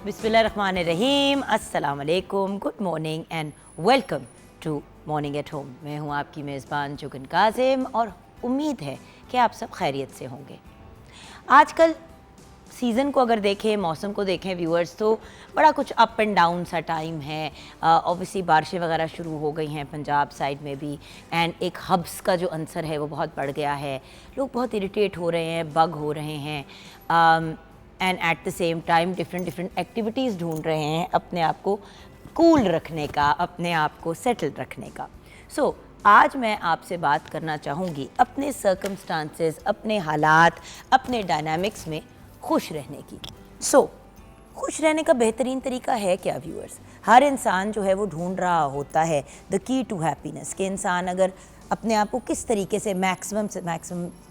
बिस्मिल्लाहिर्रहमानिर्रहीम, अस्सलाम वालेकुम, good morning and welcome to morning at home. मैं हूँ आपकी मेज़बान जुगन काजिम और उम्मीद है कि आप सब खैरियत से होंगे। आजकल सीज़न को अगर देखें, मौसम को देखें व्यूअर्स, तो बड़ा कुछ अप एंड डाउन सा टाइम है। ऑब्वियसली बारिशें वगैरह शुरू हो गई हैं पंजाब साइड में भी, एंड एक हब्स का जो अंसर है वो बहुत बढ़ गया है। लोग बहुत इरिटेट हो रहे हैं, बग हो रहे हैं, and eight the same time different activities ढूंढ रहे हैं अपने आप को कूल रखने का, अपने आप को सेटल रखने का। सो आज मैं आपसे बात करना चाहूँगी अपने सर्कमस्टांसेस, अपने हालात, अपने डायनामिक्स में खुश रहने की। खुश रहने का बेहतरीन तरीका है क्या व्यूअर्स? हर इंसान जो है वो ढूंढ रहा होता है द की टू हैप्पीनेस, कि इंसान अगर अपने आप को किस तरीके से मैक्सिमम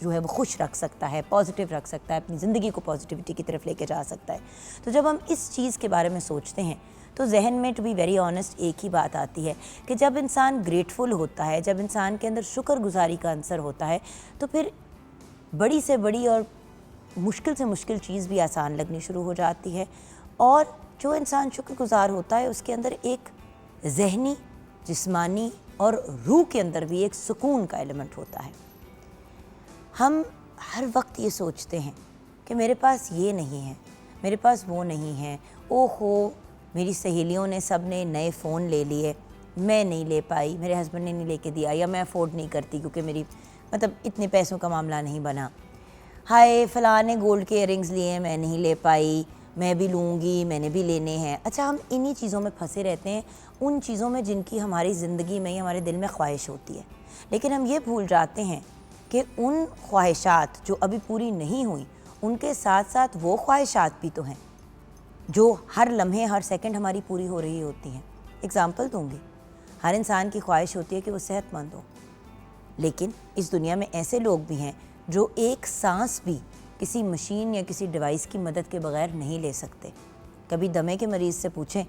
जो है वो खुश रख सकता है, पॉजिटिव रख सकता है, अपनी ज़िंदगी को पॉजिटिविटी की तरफ लेके जा सकता है। तो जब हम इस चीज़ के बारे में सोचते हैं तो जहन में, टू बी वेरी ऑनेस्ट, एक ही बात आती है कि जब इंसान ग्रेटफुल होता है, जब इंसान के अंदर शुक्रगुजारी का अंसर होता है, तो फिर बड़ी से बड़ी और मुश्किल से मुश्किल चीज़ भी आसान लगनी शुरू हो जाती है। और जो इंसान शुक्रगुजार होता है उसके अंदर एक ज़हनी, जिस्मानी और रूह के अंदर भी एक सुकून का एलिमेंट होता है। हम हर वक्त ये सोचते हैं कि मेरे पास ये नहीं है, मेरे पास वो नहीं है, ओहो मेरी सहेलियों ने सब ने नए फ़ोन ले लिए, मैं नहीं ले पाई, मेरे हस्बैंड ने नहीं लेके दिया, या मैं अफोर्ड नहीं करती क्योंकि मेरी इतने पैसों का मामला नहीं बना। हाय फ़लाँ ने गोल्ड के इयरिंग्स लिए, मैं नहीं ले पाई, मैं भी लूँगी, मैंने भी लेने हैं। अच्छा, हम इन्हीं चीज़ों में फंसे रहते हैं, उन चीज़ों में जिनकी हमारी ज़िंदगी में, हमारे दिल में ख्वाहिश होती है। लेकिन हम ये भूल जाते हैं कि उन ख्वाहिशात जो अभी पूरी नहीं हुई, उनके साथ साथ वो ख्वाहिशात भी तो हैं जो हर लम्हे, हर सेकंड हमारी पूरी हो रही होती हैं। एग्ज़ाम्पल दूँगी, हर इंसान की ख्वाहिश होती है कि वो सेहतमंद हो, लेकिन इस दुनिया में ऐसे लोग भी हैं जो एक सांस भी किसी मशीन या किसी डिवाइस की मदद के बगैर नहीं ले सकते। कभी दमे के मरीज़ से पूछें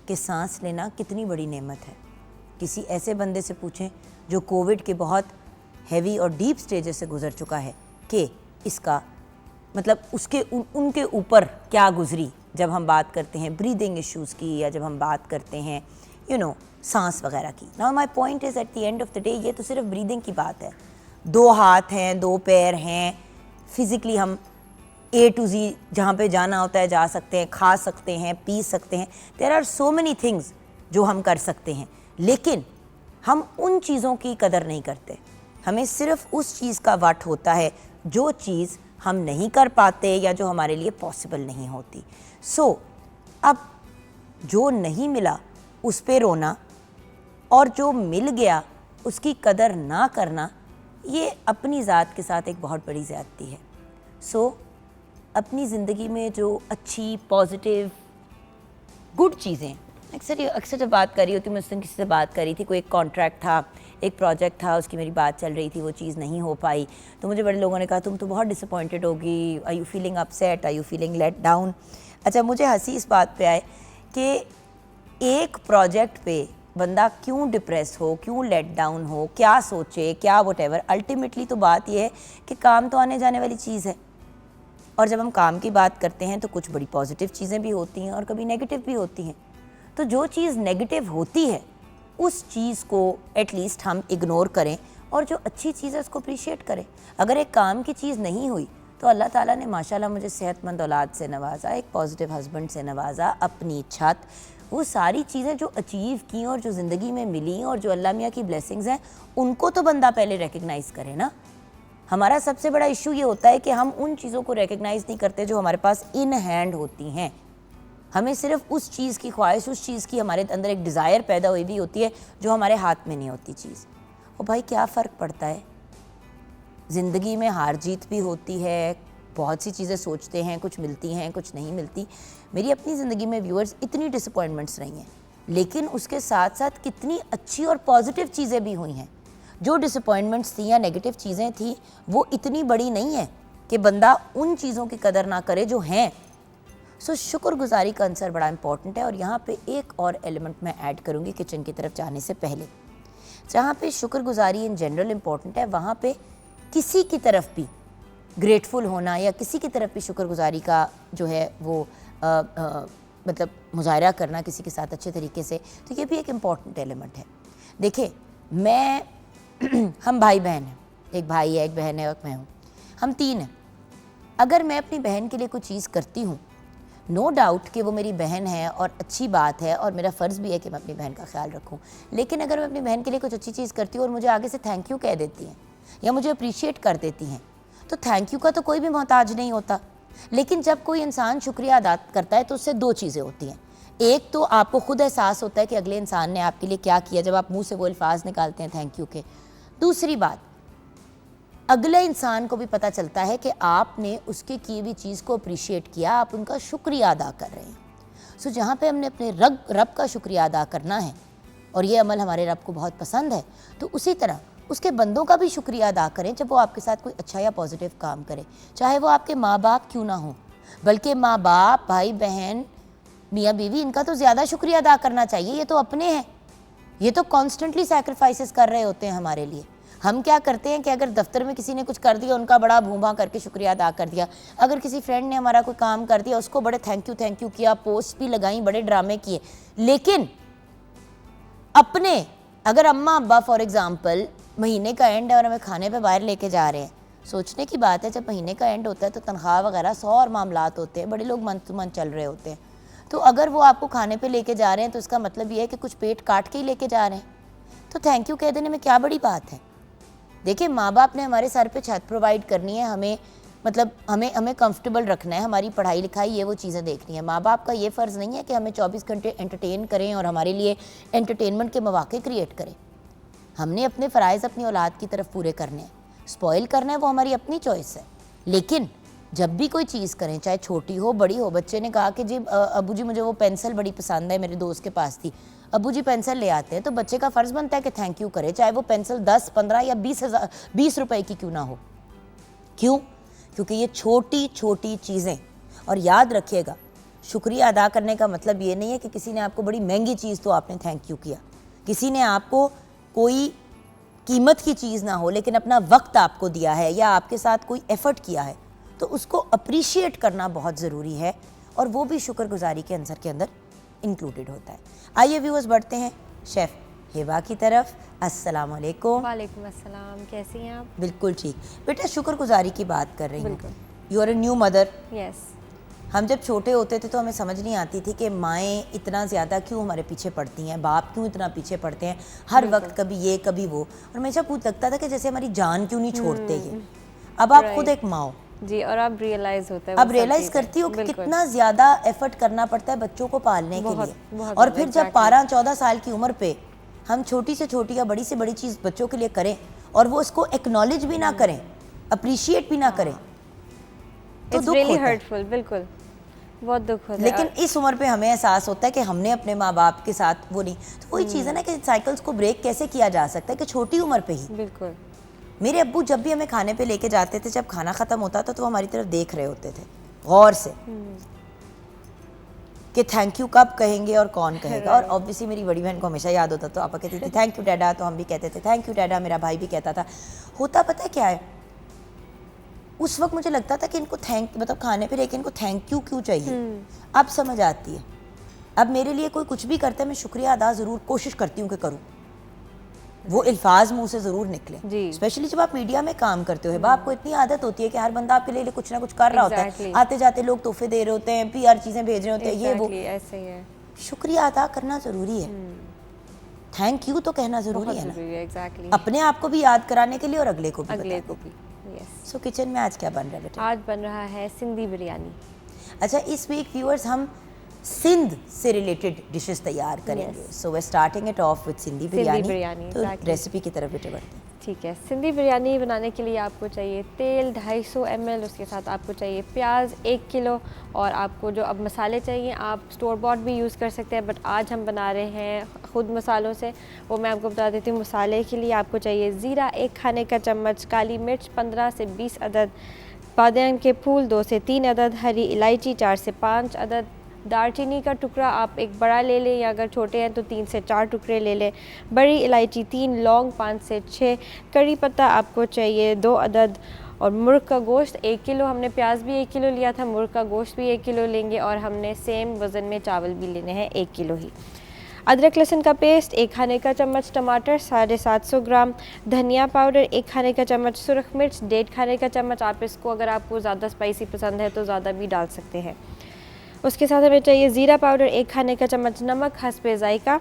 कि सांस लेना कितनी बड़ी नेमत है। किसी ऐसे बंदे से पूछें जो कोविड के बहुत हैवी और डीप स्टेजेस से गुज़र चुका है कि इसका उनके ऊपर क्या गुजरी, जब हम बात करते हैं ब्रीदिंग इश्यूज़ की, या जब हम बात करते हैं सांस वगैरह की। Now my point is, eight the end of the day ये तो सिर्फ ब्रीदिंग की बात है। 2 हाथ हैं, 2 पैर हैं, फिज़िकली हम A to Z जहाँ पे जाना होता है जा सकते हैं, खा सकते हैं, पी सकते हैं। There are so many things जो हम कर सकते हैं, लेकिन हम उन चीज़ों की कदर नहीं करते। हमें सिर्फ उस चीज़ का वट होता है जो चीज़ हम नहीं कर पाते या जो हमारे लिए पॉसिबल नहीं होती। अब जो नहीं मिला उस पे रोना और जो मिल गया उसकी कदर ना करना, ये अपनी ज़ात के साथ एक बहुत बड़ी ज़्यादती है। अपनी ज़िंदगी में जो अच्छी, पॉजिटिव, गुड चीज़ें, अक्सर जब बात कर रही होती हूँ, मैं उस दिन किसी से बात कर रही थी, कोई एक कॉन्ट्रैक्ट था, एक प्रोजेक्ट था, उसकी मेरी बात चल रही थी, वो चीज़ नहीं हो पाई, तो मुझे बड़े लोगों ने कहा तुम तो बहुत डिसअपॉइंटेड होगी, are you feeling upset, are you feeling let down. अच्छा, मुझे हंसी इस बात पे आए कि एक प्रोजेक्ट पे बंदा क्यों डिप्रेस हो, क्यों लेट डाउन हो, क्या सोचे, क्या व्हाटएवर। अल्टीमेटली तो बात यह है कि काम तो आने जाने वाली चीज़ है, और जब हम काम की बात करते हैं तो कुछ बड़ी पॉजिटिव चीज़ें भी होती हैं और कभी नेगेटिव भी होती हैं। तो जो चीज़ नेगेटिव होती है उस चीज़ को एटलीस्ट हम इग्नोर करें और जो अच्छी चीज़ है उसको अप्रिशिएट करें। अगर एक काम की चीज़ नहीं हुई तो अल्लाह ताला ने माशाल्लाह मुझे सेहतमंद औलाद से नवाजा, एक पॉजिटिव हस्बैंड से नवाजा, अपनी छत, वो सारी चीज़ें जो अचीव की और जो ज़िंदगी में मिली और जो अल्लाह मियाँ की ब्लेसिंग्स हैं, उनको तो बंदा पहले रिकग्नाइज़ करे ना। हमारा सबसे बड़ा इशू ये होता है कि हम उन चीज़ों को रिकग्नाइज़ नहीं करते जो हमारे पास इन हैंड होती हैं। हमें सिर्फ उस चीज़ की ख्वाहिश, उस चीज़ की हमारे अंदर एक डिज़ायर पैदा हुई भी होती है जो हमारे हाथ में नहीं होती चीज़। और भाई क्या फ़र्क पड़ता है, ज़िंदगी में हार जीत भी होती है, बहुत सी चीज़ें सोचते हैं, कुछ मिलती हैं, कुछ नहीं मिलती। मेरी अपनी ज़िंदगी में व्यूअर्स इतनी डिसअपॉइंटमेंट्स रही हैं, लेकिन उसके साथ साथ कितनी अच्छी और पॉजिटिव चीज़ें भी हुई हैं। जो डिसअपॉइंटमेंट्स थी या नेगेटिव चीज़ें थी वो इतनी बड़ी नहीं है कि बंदा उन चीज़ों की कदर ना करे जो हैं। शुक्रगुजारी का आंसर बड़ा इंपॉर्टेंट है। और यहाँ पे एक और एलिमेंट मैं ऐड करूँगी किचन की तरफ जाने से पहले। जहाँ पे शुक्रगुजारी इन जनरल इंपॉर्टेंट है, वहाँ पे किसी की तरफ भी ग्रेटफुल होना या किसी की तरफ भी शुक्रगुजारी का जो है वो मतलब मुजाहरा करना किसी के साथ अच्छे तरीके से, तो ये भी एक इम्पॉर्टेंट एलिमेंट है। देखिए मैं हम भाई बहन हैं, एक भाई है, एक बहन है और मैं हूँ, हम 3 हैं। अगर मैं अपनी बहन के लिए कोई चीज़ करती हूँ, नो डाउट कि वो मेरी बहन है और अच्छी बात है और मेरा फ़र्ज़ भी है कि मैं अपनी बहन का ख्याल रखूँ। लेकिन अगर मैं अपनी बहन के लिए कुछ अच्छी चीज़ करती हूँ और मुझे आगे से थैंक यू कह देती हैं या मुझे अप्रिशिएट कर देती हैं, तो थैंक यू का तो कोई भी मोहताज नहीं होता। लेकिन जब कोई इंसान शुक्रिया अदा करता है तो उससे 2 चीज़ें होती हैं। एक तो आपको खुद एहसास होता है कि अगले इंसान ने आपके लिए क्या किया जब आप मुँह से वो अल्फाज निकालते हैं थैंक यू के। दूसरी बात, अगले इंसान को भी पता चलता है कि आपने उसके की हुई चीज़ को अप्रिशिएट किया, आप उनका शुक्रिया अदा कर रहे हैं। सो जहाँ पे हमने अपने रब का शुक्रिया अदा करना है और ये अमल हमारे रब को बहुत पसंद है, तो उसी तरह उसके बंदों का भी शुक्रिया अदा करें जब वो आपके साथ कोई अच्छा या पॉजिटिव काम करे, चाहे वो आपके माँ बाप क्यों ना हो। बल्कि माँ बाप, भाई बहन, मियाँ बीवी, इनका तो ज़्यादा शुक्रिया अदा करना चाहिए। ये तो अपने हैं, ये तो कॉन्स्टेंटली सैक्रिफाइसेस कर रहे होते हैं हमारे लिए। हम क्या करते हैं कि अगर दफ्तर में किसी ने कुछ कर दिया, उनका बड़ा भूभा करके शुक्रिया अदा कर दिया। अगर किसी फ्रेंड ने हमारा कोई काम कर दिया, उसको बड़े थैंक यू किया, पोस्ट भी लगाई, बड़े ड्रामे किए। लेकिन अपने, अगर अम्मा अब्बा फॉर एग्जांपल महीने का एंड है और हमें खाने पे बाहर लेके जा रहे हैं, सोचने की बात है जब महीने का एंड होता है तो तनख्वाह वगैरह 100 और मामलात होते हैं, बड़े लोग मंथ टू मंथ चल रहे होते हैं। तो अगर वो आपको खाने पे लेके जा रहे हैं तो इसका मतलब ये है कि कुछ पेट काट के ही लेके जा रहे हैं, तो थैंक यू कह देने में क्या बड़ी बात है। देखिए, माँ बाप ने हमारे सर पे छत प्रोवाइड करनी है, हमें मतलब हमें कंफर्टेबल रखना है, हमारी पढ़ाई लिखाई ये वो चीज़ें देखनी है। माँ बाप का ये फ़र्ज़ नहीं है कि हमें 24 घंटे एंटरटेन करें और हमारे लिए एंटरटेनमेंट के मौके क्रिएट करें। हमने अपने फ़राइज़ अपनी औलाद की तरफ पूरे करने हैं, स्पॉइल करना है वो हमारी अपनी चॉइस है। लेकिन जब भी कोई चीज़ करें, चाहे छोटी हो बड़ी हो, बच्चे ने कहा कि जी अबू जी मुझे वो पेंसिल बड़ी पसंद है, मेरे दोस्त के पास थी, अबू जी पेंसिल ले आते हैं, तो बच्चे का फ़र्ज़ बनता है कि थैंक यू करे, चाहे वो पेंसिल 10, 15 या 20 रुपए की क्यों ना हो। क्यों? क्योंकि ये छोटी छोटी चीज़ें, और याद रखिएगा, शुक्रिया अदा करने का मतलब ये नहीं है कि किसी ने आपको बड़ी महंगी चीज़ तो आपने थैंक यू किया, किसी ने आपको कोई कीमत की चीज़ ना हो लेकिन अपना वक्त आपको दिया है या आपके साथ कोई एफ़र्ट किया है, तो उसको अप्रिशिएट करना बहुत ज़रूरी है और वो भी शुक्रगुजारी के आंसर के अंदर इंक्लूडेड होता है। आइए व्यूअर्स, बढ़ते हैं शेफ़ हिबा की तरफ। अस्सलाम वालेकुम। वालेकुम अस्सलाम, कैसी हैं आप? बिल्कुल ठीक बेटा, शुक्रगुजारी की बात कर रही हूँ। You are a new mother. Yes. हम जब छोटे होते थे तो हमें समझ नहीं आती थी कि माएँ इतना ज़्यादा क्यों हमारे पीछे पड़ती हैं, बाप क्यों इतना पीछे पड़ते हैं, हर वक्त कभी ये कभी वो, और हमेशा पूछ लगता था कि जैसे हमारी जान क्यों नहीं छोड़ते ये। अब आप खुद एक माँ हो जी, और अब रियलाइज होता है, अब रियलाइज करती हो कि कितना ज़्यादा एफर्ट करना पड़ता है बच्चों को पालने के लिए। और फिर जब 12-14 साल की उम्र पे हम छोटी से छोटी या बड़ी से बड़ी चीज़ बच्चों के लिए करें और वो उसको एक्नॉलेज भी ना करें, अप्रिशिएट भी ना करें, तो दुख होता है। हर्टफुल, बिल्कुल, बहुत दुख होता है। लेकिन इस उम्र पे हमें एहसास होता है कि हमने अपने माँ बाप के साथ वो नहीं, तो वही चीज़ है ना कि साइकिल्स को ब्रेक कैसे किया जा सकता है कि छोटी उम्र पे ही। बिल्कुल। मेरे अब्बू जब भी हमें खाने पे लेके जाते थे, जब खाना ख़त्म होता था तो वो हमारी तरफ देख रहे होते थे गौर से कि थैंक यू कब कहेंगे और कौन कहेगा। और ऑब्वियसली मेरी बड़ी बहन को हमेशा याद होता, तो आपा कहती थी थैंक यू डैडा, तो हम भी कहते थे थैंक यू डैडा, मेरा भाई भी कहता था। होता पता है क्या है, उस वक्त मुझे लगता था कि इनको मतलब खाने पे लेके इनको थैंक यू क्यों चाहिए। अब समझ आती है, अब मेरे लिए कोई कुछ भी करता है मैं शुक्रिया अदा ज़रूर कोशिश करती हूँ कि करूँ, वो अल्फाज मुंह से ज़रूर निकले। स्पेशली जब आप मीडिया में काम करते हो, आपको इतनी आदत होती है कि हर बंदा आपके लिए कुछ ना कुछ कर रहा होता है, आते जाते लोग तोहफे दे रहे होते हैं, PR चीज़ें भेज रहे होते हैं, ये वो, ऐसे ही है। शुक्रिया अदा करना ज़रूरी है, थैंक यू तो कहना ज़रूरी है ना, अपने आप को भी याद कराने के लिए और अगले को भी। सो किचन में आज क्या बन रहा है बेटा? आज बन रहा है सिंधी बिरयानी। अच्छा, इस वीक व्यूअर्स हम सिंध से रिलेटेड डिशेस तैयार करेंगे। So we starting it off with Sindhi biryani. तो रेसिपी की तरफ बेटे बढ़ते हैं। ठीक है, सिंधी बिरयानी बनाने के लिए आपको चाहिए तेल 250 ml, उसके साथ आपको चाहिए प्याज 1 किलो, और आपको जो अब मसाले चाहिए आप स्टोर बॉट भी यूज़ कर सकते हैं, बट आज हम बना रहे हैं ख़ुद मसालों से, वो मैं आपको बता देती हूँ। मसाले के लिए आपको चाहिए ज़ीरा 1 खाने का चम्मच, काली मिर्च 15 से 20 अदद, बादाम के फूल 2 से 3 अदद, हरी इलायची 4 से 5 अदद, दालचीनी का टुकड़ा आप एक बड़ा ले लें या अगर छोटे हैं तो 3 से 4 टुकड़े ले लें, बड़ी इलायची 3, लौंग 5 से 6, कड़ी पत्ता आपको चाहिए 2 अदद, और मुर्ग का गोश्त 1 किलो, हमने प्याज भी 1 किलो लिया था, मुर्ग का गोश्त भी 1 किलो लेंगे और हमने सेम वज़न में चावल भी लेने हैं 1 किलो ही। अदरक लहसुन का पेस्ट 1 खाने का चम्मच, टमाटर 750 ग्राम, धनिया पाउडर 1 खाने का चम्मच, सुरख मिर्च 1.5 खाने का चम्मच। आप इसको अगर आपको ज़्यादा स्पाइसी पसंद है तो ज़्यादा भी डाल सकते हैं। उसके साथ हमें चाहिए ज़ीरा पाउडर 1 खाने का चम्मच, नमक हस्बे ज़ायका,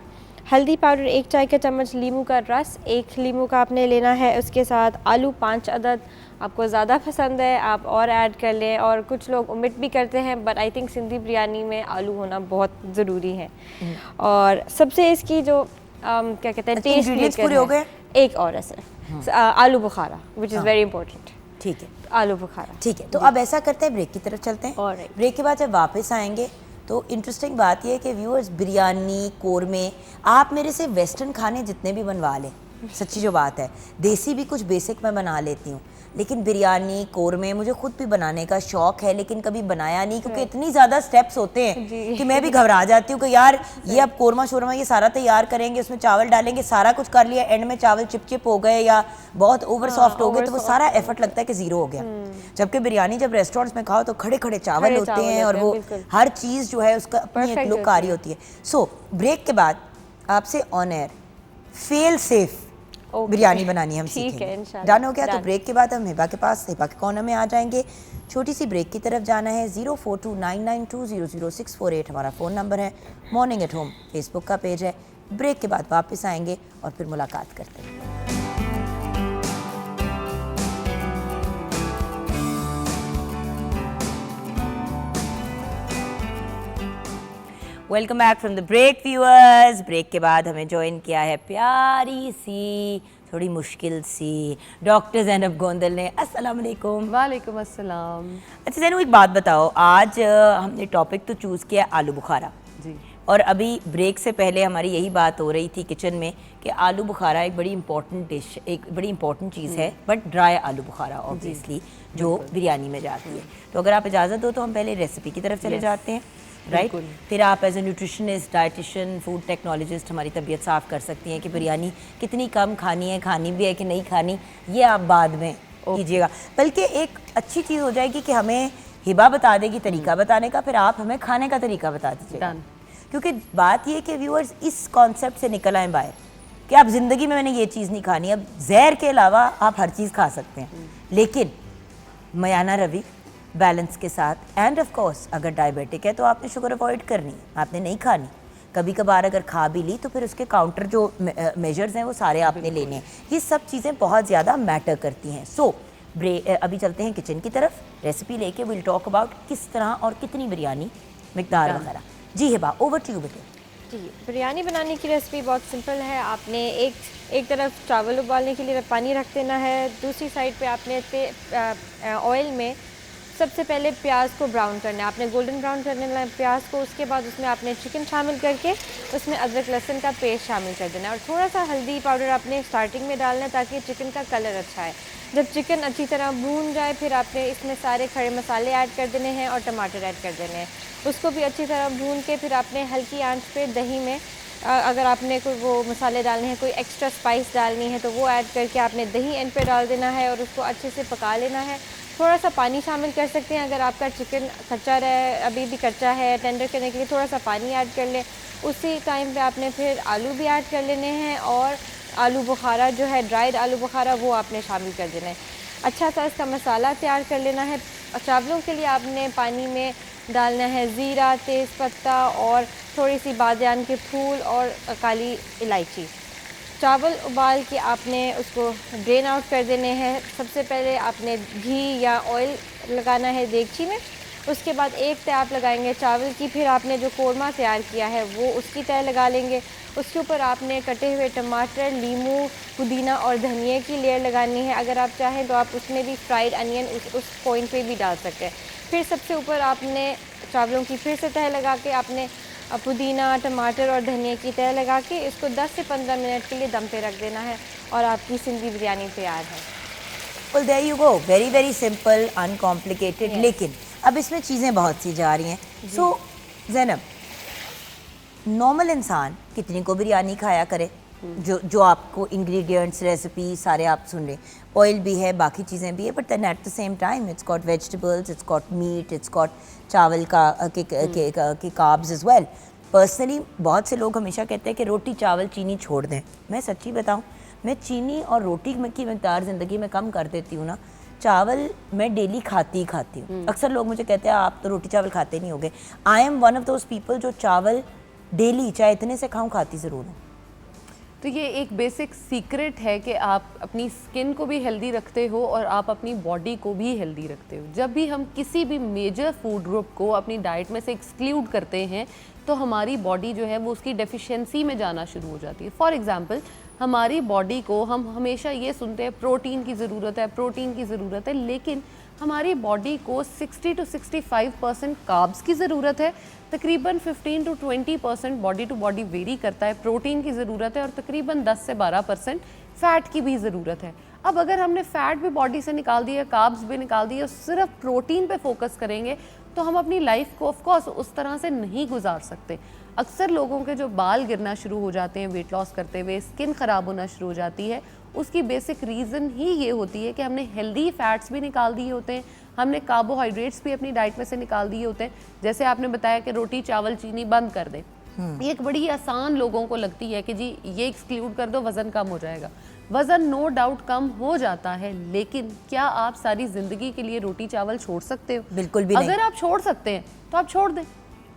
हल्दी पाउडर 1 चाय का चम्मच, लीमू का रस 1 लीमू का आपने लेना है। उसके साथ आलू 5 अदद, आपको ज़्यादा पसंद है आप और ऐड कर लें, और कुछ लोग ओमिट भी करते हैं, but I think Sindhi biryani में आलू होना बहुत ज़रूरी है। और सबसे इसकी जो क्या कहते हैं टेस्ट इंग्रेडिएंट्स पूरे हो गए? एक और है आलू बुखारा विच इज़ वेरी इंपॉर्टेंट। ठीक है, आलू बुखारा। ठीक है, तो अब ऐसा करते हैं, ब्रेक की तरफ चलते हैं। Alright. ब्रेक के बाद जब वापस आएंगे तो इंटरेस्टिंग बात यह है कि व्यूअर्स, बिरयानी, कोरमे, आप मेरे से वेस्टर्न खाने जितने भी बनवा लें, सच्ची जो बात है, देसी भी कुछ बेसिक मैं बना लेती हूँ, लेकिन बिरयानी, कोरमे मुझे खुद भी बनाने का शौक है, लेकिन कभी बनाया नहीं क्योंकि इतनी ज़्यादा स्टेप्स होते हैं कि मैं भी घबरा जाती हूँ कि यार ये अब कोरमा शोरमा ये सारा तैयार करेंगे, उसमें चावल डालेंगे, सारा कुछ कर लिया, एंड में चावल चिपचिप हो गए या बहुत ओवर सॉफ्ट हो गए, तो वो सारा एफर्ट लगता है कि ज़ीरो हो गया। जबकि बिरयानी जब रेस्टोरेंट्स में खाओ तो खड़े खड़े चावल होते हैं और वो हर चीज़ जो है उसका अपनी एक लुक आ रही होती है। सो ब्रेक के बाद आपसे on air fail safe biryani बनानी हम सीखेंगे। डन हो गया? तो ब्रेक के बाद हम हिबा के पास, हिबा के कॉर्नर में आ जाएंगे। छोटी सी ब्रेक की तरफ जाना है। 042992000648 हमारा फ़ोन नंबर है। मॉर्निंग एट होम फेसबुक का पेज है। ब्रेक के बाद वापस आएंगे और फिर मुलाकात करते हैं। Welcome back from the break viewers. Break के बाद हमें ज्वाइन किया है प्यारी सी, थोड़ी मुश्किल सी डॉक्टर ज़ैनब गोंदल ने। अस्सलाम वालेकुम। वालेकुम अस्सलाम। अच्छा ज़ैनब, एक बात बताओ, आज हमने टॉपिक तो चूज़ किया आलू बुखारा जी। और अभी ब्रेक से पहले हमारी यही बात हो रही थी किचन में कि आलू बुखारा एक बड़ी इंपॉर्टेंट डिश, एक बड़ी इंपॉर्टेंट चीज़ है, बट ड्राई आलू बुखारा ऑब्वियसली जो बिरयानी में जाती है। तो अगर आप इजाज़त दो तो हम पहले रेसिपी की तरफ चले जाते हैं, राइट? फिर आप as a nutritionist, dietitian, food technologist हमारी तबीयत साफ़ कर सकती हैं कि बिरयानी कितनी कम खानी है, खानी भी है कि नहीं खानी, ये आप बाद में कीजिएगा। बल्कि एक अच्छी चीज़ हो जाएगी कि हमें हिबा बता देगी तरीका बताने का, फिर आप हमें खाने का तरीका बता दीजिएगा। क्योंकि बात ये कि व्यूअर्स इस कॉन्सेप्ट से निकल आए बाहर कि आप ज़िंदगी में मैंने ये चीज़ नहीं खानी। अब जहर के अलावा आप हर चीज़ खा सकते हैं, लेकिन मयाना रवि बैलेंस के साथ, एंड ऑफ कोर्स अगर डायबिटिक है तो आपने शुगर अवॉइड करनी है, आपने नहीं खानी। कभी कभार अगर खा भी ली तो फिर उसके काउंटर जो मेजर्स हैं वो सारे आपने लेने हैं। ये सब चीज़ें बहुत ज़्यादा मैटर करती हैं। सो अभी चलते हैं किचन की तरफ, रेसिपी लेके विल टॉक अबाउट किस तरह और कितनी बिरयानी, मिकदार वगैरह। जी हिबा, ओवर टू यू बेटे। जी, बिरयानी बनाने की रेसिपी बहुत सिंपल है। आपने एक तरफ चावल उबालने के लिए पानी रख देना है, दूसरी साइड पे आपने ऑयल में सबसे पहले प्याज को ब्राउन करना है। आपने गोल्डन ब्राउन करने वाला प्याज को, उसके बाद उसमें आपने चिकन शामिल करके उसमें अदरक लहसुन का पेस्ट शामिल कर देना है और थोड़ा सा हल्दी पाउडर आपने स्टार्टिंग में डालना है ताकि चिकन का कलर अच्छा है। जब चिकन अच्छी तरह भून जाए फिर आपने इसमें सारे खड़े मसाले ऐड कर देने हैं और टमाटर ऐड कर देने हैं। उसको भी अच्छी तरह भून के फिर आपने हल्की आंच पे दही में अगर आपने कोई वो मसाले डालने हैं, कोई एक्स्ट्रा स्पाइस डालनी है तो वो ऐड करके आपने दही एंड पे डाल देना है और उसको अच्छे से पका लेना है। थोड़ा सा पानी शामिल कर सकते हैं अगर आपका चिकन कच्चा रहे, अभी भी कच्चा है, टेंडर करने के लिए थोड़ा सा पानी ऐड कर लें। उसी टाइम पे आपने फिर आलू भी ऐड कर लेने हैं और आलू बुखारा जो है, ड्राइड आलू बुखारा, वो आपने शामिल कर देना है। अच्छा सा इसका मसाला तैयार कर लेना है। चावलों के लिए आपने पानी में डालना है ज़ीरा, तेज़पत्ता और थोड़ी सी बादियान के फूल और काली इलायची। चावल उबाल के आपने उसको ड्रेन आउट कर देने हैं। सबसे पहले आपने घी या ऑयल लगाना है देगची में, उसके बाद एक तय आप लगाएंगे चावल की, फिर आपने जो कोरमा तैयार किया है वो उसकी तय लगा लेंगे। उसके ऊपर आपने कटे हुए टमाटर, लीमू, पुदीना और धनिया की लेयर लगानी है। अगर आप चाहें तो आप उसमें भी फ्राइड अनियन उस पॉइंट पे भी डाल सकते हैं। फिर सबसे ऊपर आपने चावलों की फिर से तय लगा के आपने पुदीना, टमाटर और धनिया की तय लगा के इसको 10 से 15 मिनट के लिए दम पे रख देना है और आपकी सिंधी बिरयानी तैयार है। Well, there you go, very very simple, uncomplicated। लेकिन अब इसमें चीज़ें बहुत सी जा रही हैं। सो ज़ैनब, नॉर्मल इंसान कितनी को बिरयानी खाया करे? जो आपको इंग्रेडिएंट्स रेसिपी सारे आप सुन रहे, ऑयल भी है, बाकी चीज़ें भी है, but then at the same time it's got vegetables, it's got meat, it's got चावल के कार्ब्स एज वेल। पर्सनली बहुत से लोग हमेशा कहते हैं कि रोटी चावल चीनी छोड़ दें। मैं सच्ची बताऊं, मैं चीनी और रोटी की मकदार ज़िंदगी में कम कर देती हूँ ना। चावल मैं डेली खाती ही खाती हूँ। अक्सर लोग मुझे कहते हैं आप तो रोटी चावल खाते नहीं होगे। I am one of those people जो चावल डेली चाहे इतने से खाऊं खाती ज़रूर हूँ। तो ये एक बेसिक सीक्रेट है कि आप अपनी स्किन को भी हेल्दी रखते हो और आप अपनी बॉडी को भी हेल्दी रखते हो। जब भी हम किसी भी मेजर फूड ग्रुप को अपनी डाइट में से एक्सक्लूड करते हैं तो हमारी बॉडी जो है वो उसकी डेफिशिएंसी में जाना शुरू हो जाती है। फॉर एग्जांपल, हमारी बॉडी को हम हमेशा ये सुनते हैं प्रोटीन की ज़रूरत है, प्रोटीन की ज़रूरत है, लेकिन हमारी बॉडी को 60 to 65% कार्ब्स की ज़रूरत है, तकरीबन 15 to 20% body to body vary करता है प्रोटीन की ज़रूरत है, और तकरीबन 10 से 12% फ़ैट की भी ज़रूरत है। अब अगर हमने फ़ैट भी बॉडी से निकाल दिया, कार्ब्स भी निकाल दिए और सिर्फ प्रोटीन पे फोकस करेंगे तो हम अपनी लाइफ को ऑफकोर्स उस तरह से नहीं गुजार सकते। अक्सर लोगों के जो बाल गिरना शुरू हो जाते हैं वेट लॉस करते हुए, स्किन ख़राब होना शुरू हो जाती है, उसकी बेसिक रीज़न ही ये होती है कि हमने हेल्दी फैट्स भी निकाल दिए होते हैं, हमने कार्बोहाइड्रेट्स भी अपनी डाइट में से निकाल दिए होते हैं। जैसे आपने बताया कि रोटी चावल चीनी बंद कर दें, ये एक बड़ी आसान लोगों को लगती है कि जी ये एक्सक्लूड कर दो वज़न कम हो जाएगा। वज़न नो डाउट कम हो जाता है, लेकिन क्या आप सारी ज़िंदगी के लिए रोटी चावल छोड़ सकते हो? बिल्कुल भी नहीं। अगर आप छोड़ सकते हैं तो आप छोड़ दें,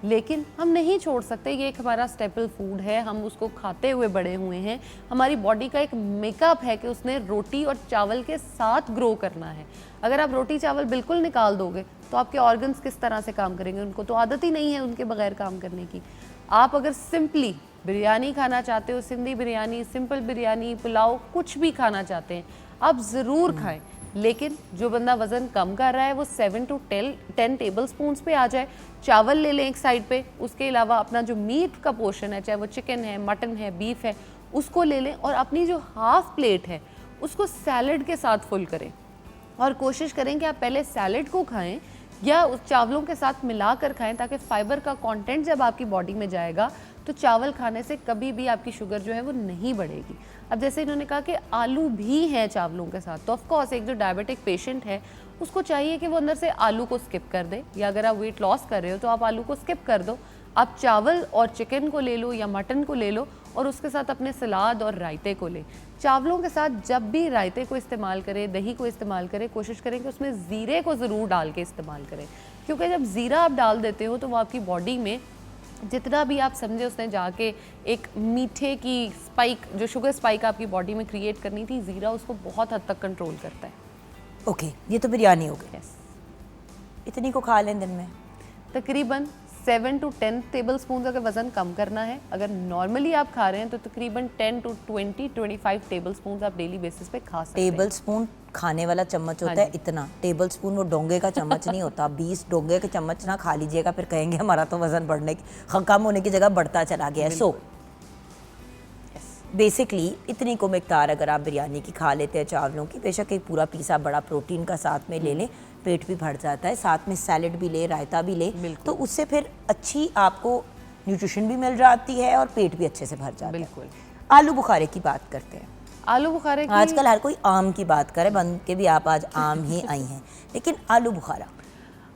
लेकिन हम नहीं छोड़ सकते। ये एक हमारा स्टेपल फूड है, हम उसको खाते हुए बड़े हुए हैं। हमारी बॉडी का एक मेकअप है कि उसने रोटी और चावल के साथ ग्रो करना है। अगर आप रोटी चावल बिल्कुल निकाल दोगे तो आपके ऑर्गन्स किस तरह से काम करेंगे? उनको तो आदत ही नहीं है उनके बगैर काम करने की। आप अगर सिंपली बिरयानी खाना चाहते हो, सिंधी बिरयानी, सिंपल बिरयानी, पुलाव, कुछ भी खाना चाहते हैं, आप ज़रूर खाएं, लेकिन जो बंदा वज़न कम कर रहा है वो 7 to 10 टेबल स्पून्स पे आ जाए। चावल ले लें एक साइड पे, उसके अलावा अपना जो मीट का पोर्शन है, चाहे वो चिकन है, मटन है, बीफ है, उसको ले लें और अपनी जो हाफ प्लेट है उसको सैलड के साथ फुल करें। और कोशिश करें कि आप पहले सैलड को खाएं या उस चावलों के साथ मिलाकर खाएं, ताकि फाइबर का कंटेंट जब आपकी बॉडी में जाएगा तो चावल खाने से कभी भी आपकी शुगर जो है वो नहीं बढ़ेगी। अब जैसे इन्होंने कहा कि आलू भी हैं चावलों के साथ, तो ऑफकोर्स एक जो डायबिटिक पेशेंट है उसको चाहिए कि वो अंदर से आलू को स्किप कर दे, या अगर आप वेट लॉस कर रहे हो तो आप आलू को स्किप कर दो, आप चावल और चिकन को ले लो या मटन को ले लो और उसके साथ अपने सलाद और रायते को ले। चावलों के साथ जब भी रायते को इस्तेमाल करें, दही को इस्तेमाल करें, कोशिश करें कि उसमें ज़ीरे को ज़रूर डाल के इस्तेमाल करें, क्योंकि जब ज़ीरा आप डाल देते हो तो वो आपकी बॉडी में जितना भी आप समझे उसने जाके एक मीठे की स्पाइक, जो शुगर स्पाइक आपकी बॉडी में क्रिएट करनी थी, ज़ीरा उसको बहुत हद तक कंट्रोल करता है। ओके, ये तो बिरयानी हो गई। यस, इतनी को खा लें दिन में? तकरीबन 7 to 10 टेबल स्पून अगर वज़न कम करना है, अगर नॉर्मली आप खा रहे हैं तो तकरीबन 10 to 25 टेबल स्पून आप डेली बेसिस पे खा सकते हैं। टेबल स्पून खाने वाला चम्मच होता है इतना, टेबल स्पून वो डोंगे का चम्मच नहीं होता। 20 डोंगे के चम्मच ना खा लीजिएगा, फिर कहेंगे हमारा तो वज़न बढ़ने की कम होने की जगह बढ़ता चला गया है। सो बेसिकली इतनी को मिकदार अगर आप बिरयानी की खा लेते हैं चावलों की, बेशक एक पूरा पीसा बड़ा प्रोटीन का साथ में ले लें, पेट भी भर जाता है, साथ में सैलड भी ले, रायता भी ले, तो उससे फिर अच्छी आपको न्यूट्रिशन भी मिल जाती है और पेट भी अच्छे से भर जाता है। बिल्कुल। आलू बुखारे की बात करते हैं। आलू बुखारे की आजकल हर कोई आम की बात करे, बन के भी आप आज आम ही आई हैं, लेकिन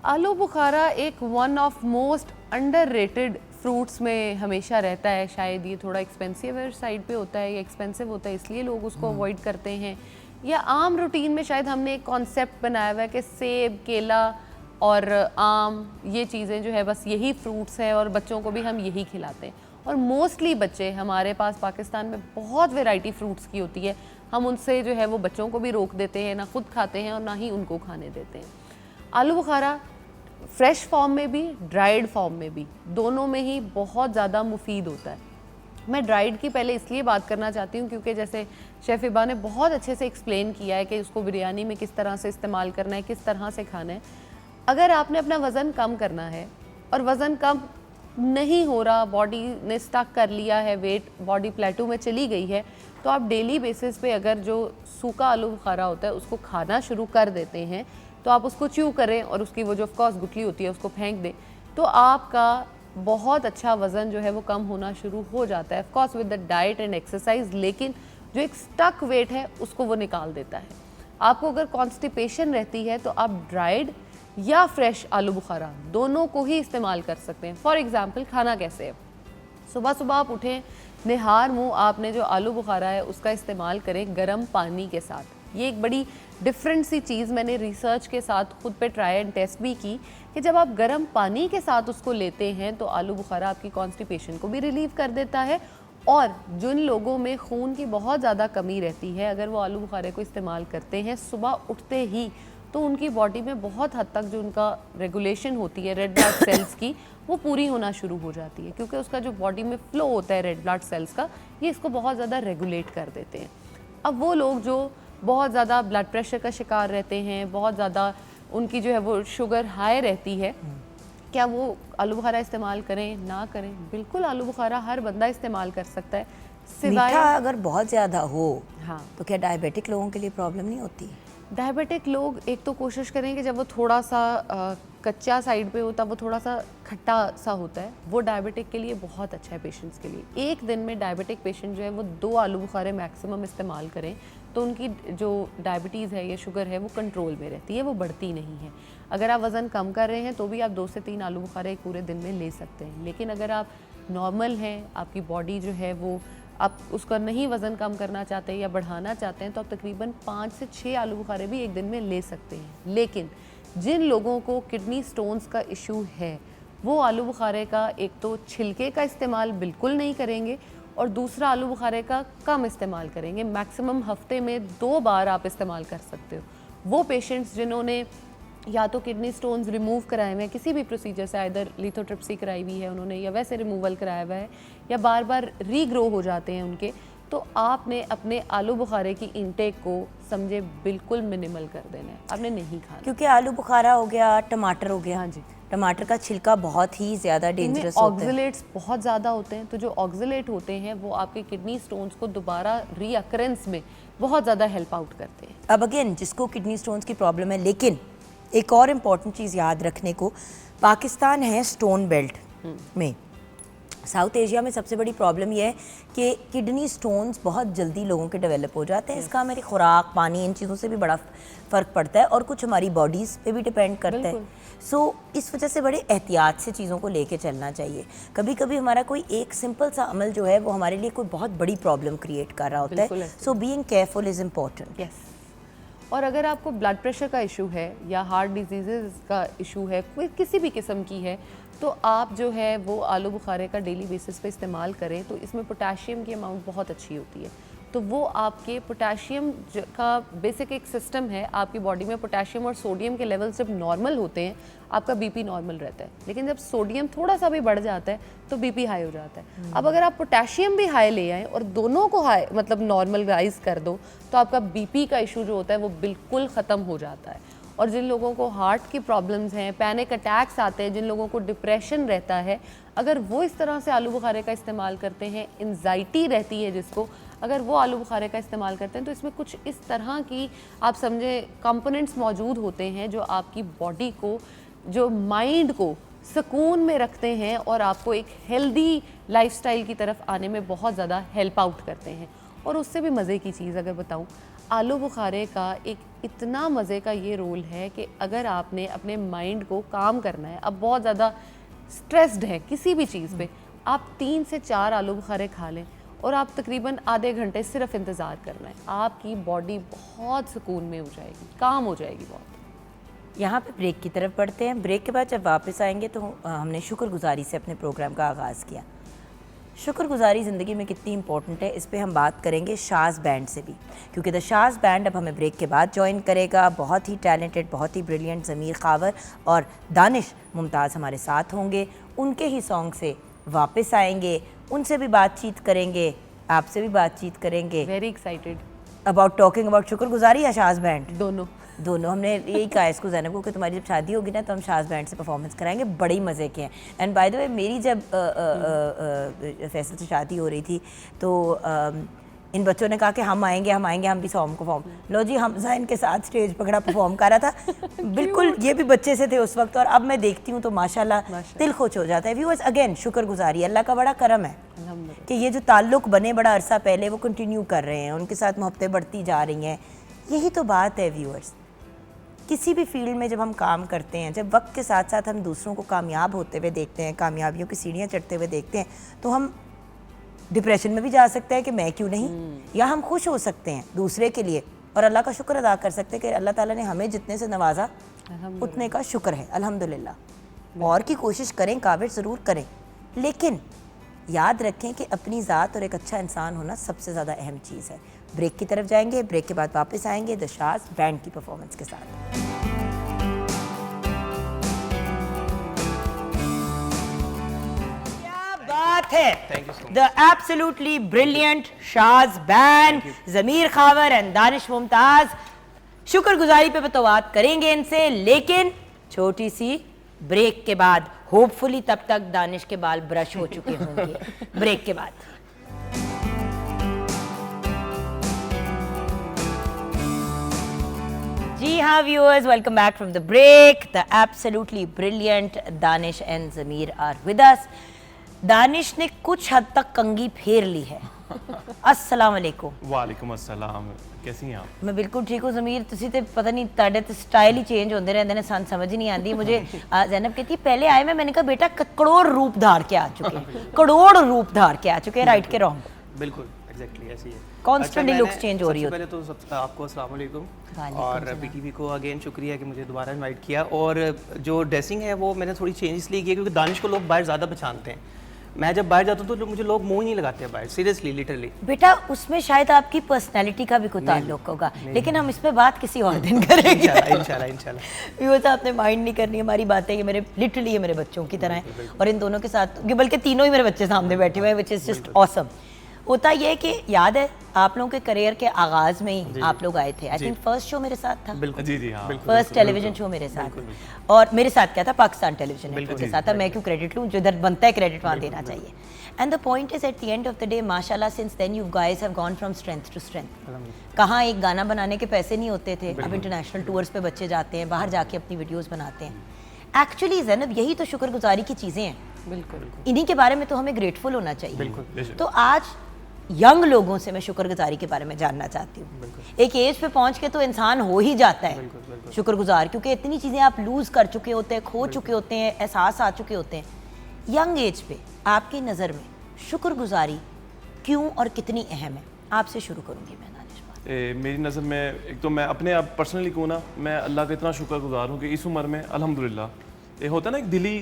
आलू बुखारा एक one of most underrated fruits में हमेशा रहता है। शायद ये थोड़ा एक्सपेंसिव साइड पे होता है, या एक्सपेंसिव होता है इसलिए लोग उसको अवॉइड करते हैं, या आम रूटीन में शायद हमने एक कॉन्सेप्ट बनाया हुआ है कि सेब, केला और आम ये चीज़ें जो है बस यही फ्रूट्स हैं और बच्चों को भी हम यही खिलाते हैं। और मोस्टली बच्चे, हमारे पास पाकिस्तान में बहुत वैरायटी फ्रूट्स की होती है, हम उनसे जो है वो बच्चों को भी रोक देते हैं, ना खुद खाते हैं और ना ही उनको खाने देते हैं। आलू बुखारा फ्रेश फॉर्म में भी, ड्राइड फॉर्म में भी, दोनों में ही बहुत ज़्यादा मुफीद होता है। मैं ड्राइड की पहले इसलिए बात करना चाहती हूँ क्योंकि जैसे शेफ़ हिबा ने बहुत अच्छे से एक्सप्लेन किया है कि उसको बिरयानी में किस तरह से इस्तेमाल करना है, किस तरह से खाना है। अगर आपने अपना वज़न कम करना है और वज़न कम नहीं हो रहा, बॉडी ने स्टक कर लिया है, वेट बॉडी प्लेटू में चली गई है, तो आप डेली बेसिस पे अगर जो सूखा आलू बुखारा होता है उसको खाना शुरू कर देते हैं, तो आप उसको च्यू करें और उसकी वो जो ऑफकोर्स गुठली होती है उसको फेंक दें, तो आपका बहुत अच्छा वज़न जो है वो कम होना शुरू हो जाता है, of course with the diet and exercise, लेकिन जो एक स्टक वेट है उसको वो निकाल देता है। आपको अगर कॉन्स्टिपेशन रहती है तो आप ड्राइड या फ्रेश आलू बुखारा दोनों को ही इस्तेमाल कर सकते हैं। फॉर एग्जांपल खाना कैसे है, सुबह सुबह आप उठें, निहार मुँह आपने जो आलू बुखारा है उसका इस्तेमाल करें गर्म पानी के साथ। ये एक बड़ी डिफरेंट सी चीज़ मैंने रिसर्च के साथ खुद पे ट्राई एंड टेस्ट भी की कि जब आप गर्म पानी के साथ उसको लेते हैं तो आलू बुखारा आपकी कॉन्स्टिपेशन को भी रिलीव कर देता है। और जिन लोगों में खून की बहुत ज़्यादा कमी रहती है, अगर वो आलू बुखारे को इस्तेमाल करते हैं सुबह उठते ही, तो उनकी बॉडी में बहुत हद तक जो उनका रेगुलेशन होती है रेड ब्लड सेल्स की, वो पूरी होना शुरू हो जाती है, क्योंकि उसका जो बॉडी में फ्लो होता है रेड ब्लड सेल्स का, ये इसको बहुत ज़्यादा रेगुलेट कर देते हैं। अब वो लोग जो बहुत ज़्यादा ब्लड प्रेशर का शिकार रहते हैं, बहुत ज़्यादा उनकी जो है वो शुगर हाई रहती है, क्या वो आलू बुखारा इस्तेमाल करें? ना करें। बिल्कुल आलू बुखारा हर बंदा इस्तेमाल कर सकता है, सिवाय मीठा अगर बहुत ज़्यादा हो हाँ, तो क्या डायबिटिक लोगों के लिए प्रॉब्लम नहीं होती? डायबिटिक लोग एक तो कोशिश करें कि जब वो थोड़ा सा कच्चा साइड पे होता, वो थोड़ा सा खट्टा सा होता है, वो डायबिटिक के लिए बहुत अच्छा है पेशेंट्स के लिए। एक दिन में डायबिटिक पेशेंट जो है वो 2 आलू बुखारे मैक्सिमम इस्तेमाल करें तो उनकी जो डायबिटीज़ है या शुगर है वो कंट्रोल में रहती है, वो बढ़ती नहीं है। अगर आप वज़न कम कर रहे हैं तो भी आप 2 से 3 आलू बुखारे एक पूरे दिन में ले सकते हैं, लेकिन अगर आप नॉर्मल हैं, आपकी बॉडी जो है वो आप उसका नहीं वज़न कम करना चाहते हैं या बढ़ाना चाहते हैं, तो आप तकरीबन 5 से 6 आलू बुखारे भी एक दिन में ले सकते हैं। लेकिन जिन लोगों को किडनी स्टोन्स का इशू है वो आलू बुखारे का एक तो छिलके का इस्तेमाल बिल्कुल नहीं करेंगे और दूसरा आलू बुखारे का कम इस्तेमाल करेंगे। मैक्सिमम हफ्ते में 2 बार आप इस्तेमाल कर सकते हो। वो पेशेंट्स जिन्होंने या तो किडनी स्टोन्स रिमूव कराए हुए हैं किसी भी प्रोसीजर से, आइदर लिथोट्रिप्सी कराई हुई है उन्होंने या वैसे रिमूवल कराया हुआ है, या बार बार रीग्रो हो जाते हैं उनके, तो आपने अपने आलू बुखारे की इंटेक को समझे बिल्कुल मिनिमल कर देना है, आपने नहीं खाना। क्योंकि आलू बुखारा हो गया, टमाटर हो गया, हाँ जी, टमाटर का छिलका बहुत ही ज़्यादा डेंजरस होता है। ऑक्सिलेट्स बहुत ज़्यादा होते हैं, तो जो ऑक्सिलेट होते हैं वो आपके किडनी स्टोन्स को दोबारा रीअकरेंस में बहुत ज़्यादा हेल्प आउट करते हैं। अब अगेन जिसको किडनी स्टोन्स की प्रॉब्लम है, लेकिन एक और इम्पॉर्टेंट चीज़ याद रखने को, पाकिस्तान है स्टोन बेल्ट में, साउथ एशिया में सबसे बड़ी प्रॉब्लम यह है कि किडनी स्टोन्स बहुत जल्दी लोगों के डेवलप हो जाते हैं। इसका हमारी खुराक, पानी, इन चीज़ों से भी बड़ा फ़र्क पड़ता है और कुछ हमारी बॉडीज़ पे भी डिपेंड करता है। सो इस वजह से बड़े एहतियात से चीज़ों को लेके चलना चाहिए। कभी कभी हमारा कोई एक सिंपल सा अमल जो है वो हमारे लिए कोई बहुत बड़ी प्रॉब्लम क्रिएट कर रहा होता है। So being careful is important. Yes. और अगर आपको ब्लड प्रेशर का इशू है या हार्ट डिजीज़ का इशू है, कोई किसी भी किस्म की है, तो आप जो है वो आलू बुखारे का डेली बेसिस पे इस्तेमाल करें, तो इसमें पोटेशियम की अमाउंट बहुत अच्छी होती है। तो वो आपके पोटेशियम का बेसिक एक सिस्टम है, आपकी बॉडी में पोटेशियम और सोडियम के लेवल जब नॉर्मल होते हैं आपका बीपी नॉर्मल रहता है, लेकिन जब सोडियम थोड़ा सा भी बढ़ जाता है तो बीपी हाई हो जाता है। अब अगर आप पोटेशियम भी हाई ले आएँ और दोनों को हाई मतलब नॉर्मलाइज कर दो तो आपका बीपी का इशू जो होता है वो बिल्कुल ख़त्म हो जाता है। और जिन लोगों को हार्ट की प्रॉब्लम्स हैं, पैनिक अटैक्स आते हैं, जिन लोगों को डिप्रेशन रहता है, अगर वो इस तरह से आलू बुखारे का इस्तेमाल करते हैं, एंजाइटी रहती है जिसको, अगर वो आलू बुखारे का इस्तेमाल करते हैं तो इसमें कुछ इस तरह की आप समझे कंपोनेंट्स मौजूद होते हैं जो आपकी बॉडी को, जो माइंड को सुकून में रखते हैं और आपको एक हेल्दी लाइफस्टाइल की तरफ आने में बहुत ज़्यादा हेल्प आउट करते हैं। और उससे भी मज़े की चीज़ अगर बताऊं, आलू बुखारे का एक इतना मज़े का ये रोल है कि अगर आपने अपने माइंड को काम करना है, अब बहुत ज़्यादा स्ट्रेस्ड है किसी भी चीज़ पे, आप 3 से 4 आलू बुखारे खा लें और आप तकरीबन आधे घंटे सिर्फ इंतज़ार करना है, आपकी बॉडी बहुत सुकून में हो जाएगी, काम हो जाएगी बहुत। यहाँ पे ब्रेक की तरफ बढ़ते हैं। ब्रेक के बाद जब वापस आएंगे तो हमने शुक्रगुजारी से अपने प्रोग्राम का आगाज़ किया। शुक्रगुजारी ज़िंदगी में कितनी इंपॉर्टेंट है, इस पे हम बात करेंगे शाज़ बैंड से भी, क्योंकि द शाज़ बैंड अब हमें ब्रेक के बाद ज्वाइन करेगा। बहुत ही टैलेंटेड, बहुत ही ब्रिलियंट ज़मीर खावर और दानिश मुमताज़ हमारे साथ होंगे। उनके ही सॉन्ग से वापस आएंगे, उनसे भी बातचीत करेंगे, आपसे भी बातचीत करेंगे। Very excited about talking about शुक्रगुजारी या शाज़ बैंड, दोनों हमने यही कहा इसको ज़ैनब को कि तुम्हारी जब शादी होगी ना तो हम शाज़ बैंड से परफॉर्मेंस कराएंगे, बड़े ही मज़े के हैं। एंड बाय द वे मेरी जब फैसल से शादी हो रही थी तो इन बच्चों ने कहा कि हम आएंगे हम भी सॉन्ग को फॉर्म। लो जी, हमजा इनके साथ स्टेज पकड़ा परफॉर्म कर रहा था। बिल्कुल ये भी बच्चे से थे उस वक्त, और अब मैं देखती हूँ तो माशाल्लाह दिल खुश हो जाता है। व्यूअर्स, अगेन शुक्रगुजारी, अल्लाह का बड़ा करम है कि ये जो ताल्लुक बने बड़ा अरसा पहले वो कंटिन्यू कर रहे हैं, उनके साथ मोहब्बतें बढ़ती जा रही हैं। यही तो बात है व्यूअर्स, किसी भी फील्ड में जब हम काम करते हैं, जब वक्त के साथ साथ हम दूसरों को कामयाब होते हुए देखते हैं, कामयाबियों की सीढ़ियाँ चढ़ते हुए देखते हैं, तो हम डिप्रेशन में भी जा सकते हैं कि मैं क्यों नहीं, या हम खुश हो सकते हैं दूसरे के लिए और अल्लाह का शुक्र अदा कर सकते हैं कि अल्लाह ताला ने हमें जितने से नवाजा उतने का शुक्र है, अल्हम्दुलिल्लाह। और की कोशिश करें, काबिल ज़रूर करें, लेकिन याद रखें कि अपनी ज़ात और एक अच्छा इंसान होना सबसे ज़्यादा अहम चीज़ है। ब्रेक की तरफ जाएंगे, ब्रेक के बाद वापस आएंगे द शाज़ बैंड की परफॉर्मेंस के साथ। बात है the absolutely brilliant Shaz band, Zameer Khawar and Danish Mumtaz. शुक्रगुजारी पे तो बात करेंगे इनसे, लेकिन छोटी सी ब्रेक के बाद। होपफुली तब तक दानिश के बाल ब्रश हो चुके होंगे ब्रेक के बाद। जी हाँ viewers, welcome back from the break. The absolutely brilliant Danish and Zameer are with us. Danish ने कुछ हद तक कंघी फेर ली है। अस्सलाम वालेकुम। वालेकुम अस्सलाम, कैसी हैं आप? मैं बिल्कुल ठीक हूँ ज़मीर, तुसी ते पता नहीं ताड़े ते स्टाइल ही चेंज होंदे रहंदे ने, सन समझ ही नहीं आती मुझे। ज़ैनब कहती पहले आए मैंने कहा बेटा करोड़ रूप धार के आ चुके हैं, करोड़ रूप धार के आ चुके हैं, राइट के रॉन्ग? बिल्कुल एग्जैक्टली ऐसी है। कॉन्स्टेंटली लुक्स चेंज हो रही होती। पहले तो आपको अस्सलाम वालेकुम, वालेकुम और सलाम। पीटीवी को अगेन शुक्रिया कि मुझे दोबारा इनवाइट किया। और जो ड्रेसिंग है वो मैंने थोड़ी चेंज इसलिए की क्योंकि दानिश को लोग बाहर ज़्यादा पहचानते हैं। मैं जब बाहर जाता हूँ तो मुझे लोग मुंह ही नहीं लगाते हैं बाहर, सीरियसली लिटरली। बेटा उसमें शायद आपकी पर्सनैलिटी का भी कोई ताल्लुक होगा, लेकिन हम इस पे बात किसी और दिन करेंगे। इंशाल्लाह। व्यूअर्स, आपने माइंड नहीं करनी हमारी बातें, कि मेरे लिटरली ये मेरे बच्चों की तरह हैं, और इन दोनों के साथ, बल्कि तीनों ही मेरे बच्चे सामने बैठे हुए हैं, विच इज़ जस्ट ऑसम। होता ये कि याद है आप लोगों के करियर के आगाज़ में ही आप लोग आए थे। आई थिंक फर्स्ट शो मेरे साथ था, बिल्कुल जी हाँ, फर्स्ट टेलीविजन शो मेरे साथ, और मेरे साथ क्या था, पाकिस्तान टेलीविजन नेटवर्क के साथ था। मैं क्यों क्रेडिट लूँ, जिधर बनता है क्रेडिट वहाँ देना चाहिए। And the point is at the end of the day माशाल्लाह since then you guys have gone from strength to strength. कहाँ एक गाना बनाने के पैसे नहीं होते थे, अब इंटरनेशनल टूर्स पे बच्चे जाते हैं, बाहर जाके अपनी वीडियोस बनाते हैं। एक्चुअली ज़ैनब यही तो शुक्रगुजारी की चीज़ें हैं, बिल्कुल। इन्हीं के बारे में तो हमें ग्रेटफुल होना चाहिए। बिल्कुल। तो आज यंग लोगों से मैं शुक्रगुजारी के बारे में जानना चाहती हूँ। एक एज पे पहुँच के तो इंसान हो ही जाता है शुक्रगुजार, क्योंकि इतनी चीज़ें आप लूज़ कर चुके होते हैं, खो चुके होते हैं, एहसास आ चुके होते हैं। यंग एज पे आपकी नज़र में शुक्रगुजारी क्यों और कितनी अहम है? आपसे शुरू करूँगी मैं दानिश भाई। मेरी नज़र में एक तो मैं अपने आप पर्सनली कहूँ ना, मैं अल्लाह का इतना शुक्रगुजार हूँ कि इस उम्र में अल्हम्दुलिल्लाह, एक होता है ना एक दिली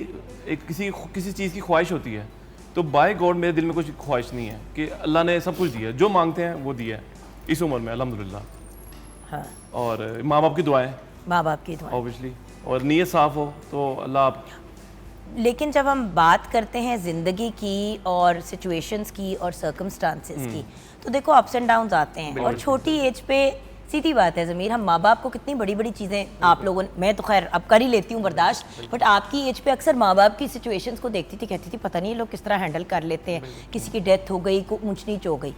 एक किसी चीज़ की ख्वाहिश होती है, तो बाय गॉड मेरे दिल में कुछ ख्वाहिश नहीं है कि अल्लाह ने सब कुछ दिया, जो मांगते हैं वो दिया है इस उम्र में अल्हम्दुलिल्लाह। हाँ, और माँ बाप की दुआएं, माँ बाप की दुआ। ऑब्वियसली, और नीयत साफ़ हो तो अल्लाह आप। लेकिन जब हम बात करते हैं ज़िंदगी की और सिचुएशंस की और सर्कमस्टांसेस की, तो देखो अप्स एंड डाउन्स आते हैं, और छोटी एज पे सीधी बात है ज़मीर, हम माँ बाप को कितनी बड़ी बड़ी चीज़ें आप लोगों ने, मैं तो खैर अब कर ही लेती हूँ बर्दाश्त, बट आपकी एज पे अक्सर माँ बाप की सिचुएशंस को देखती थी, कहती थी पता नहीं लोग किस तरह हैंडल कर लेते हैं, किसी की डेथ हो गई, को ऊंच नीच हो गई।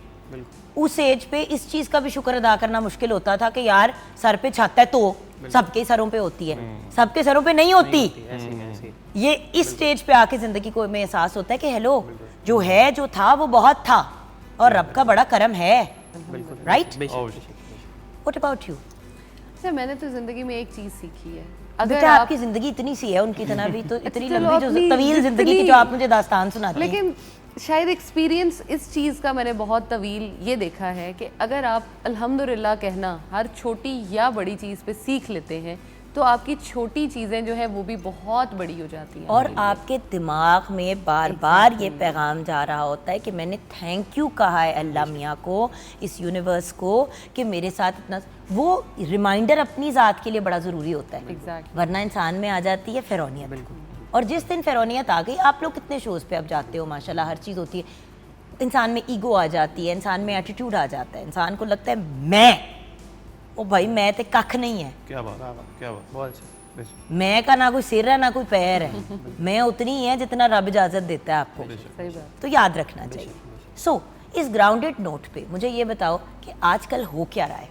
उस एज पे इस चीज़ का भी शुक्र अदा करना मुश्किल होता था कि यार सर पे छत है तो सबके सरों पे होती है, सबके सरों पे नहीं होती। ये इस स्टेज पे आके ज़िंदगी को में एहसास होता है कि हेलो, जो है जो था वो बहुत था, और रब का बड़ा करम है, राइट? What about you? अच्छा, मैंने तो जिंदगी में एक चीज सीखी है, बेटा आपकी जिंदगी इतनी सी है, उनकी तरह भी तो इतनी चलो लंबी, जो अपनी तवील जिंदगी की जो आप मुझे दास्तान सुनाती हैं। लेकिन शायद एक्सपीरियंस इस चीज़ का मैंने बहुत तवील ये देखा है कि अगर आप अल्हम्दुलिल्लाह कहना हर छोटी या बड़ी चीज़ पे सीख लेते हैं, तो आपकी छोटी चीज़ें जो है वो भी बहुत बड़ी हो जाती हैं। और आपके दिमाग में बार बार ये पैगाम जा रहा होता है कि मैंने थैंक यू कहा है अल्लाह मियाँ को, इस यूनिवर्स को, कि मेरे साथ इतना, वो रिमाइंडर अपनी ज़ात के लिए बड़ा ज़रूरी होता है। Exactly. वरना इंसान में आ जाती है फ़िरौनियत। और जिस दिन फ़िरौनियत आ गई, आप लोग कितने शोज़ पे अब जाते हो माशाल्लाह, हर चीज़ होती है, इंसान में ईगो आ जाती है, इंसान में एटीट्यूड आ जाता है, इंसान को लगता है मैं, ओ भाई मैं तो कख नहीं है, क्या बात, क्या बात, बहुत अच्छा। मैं का ना कोई सिर है ना कोई पैर है, मैं उतनी ही है जितना रब इजाज़त देता है आपको। सही बात। तो याद रखना चाहिए। सो इस ग्राउंडेड नोट पे मुझे ये बताओ कि आजकल हो क्या रहा है?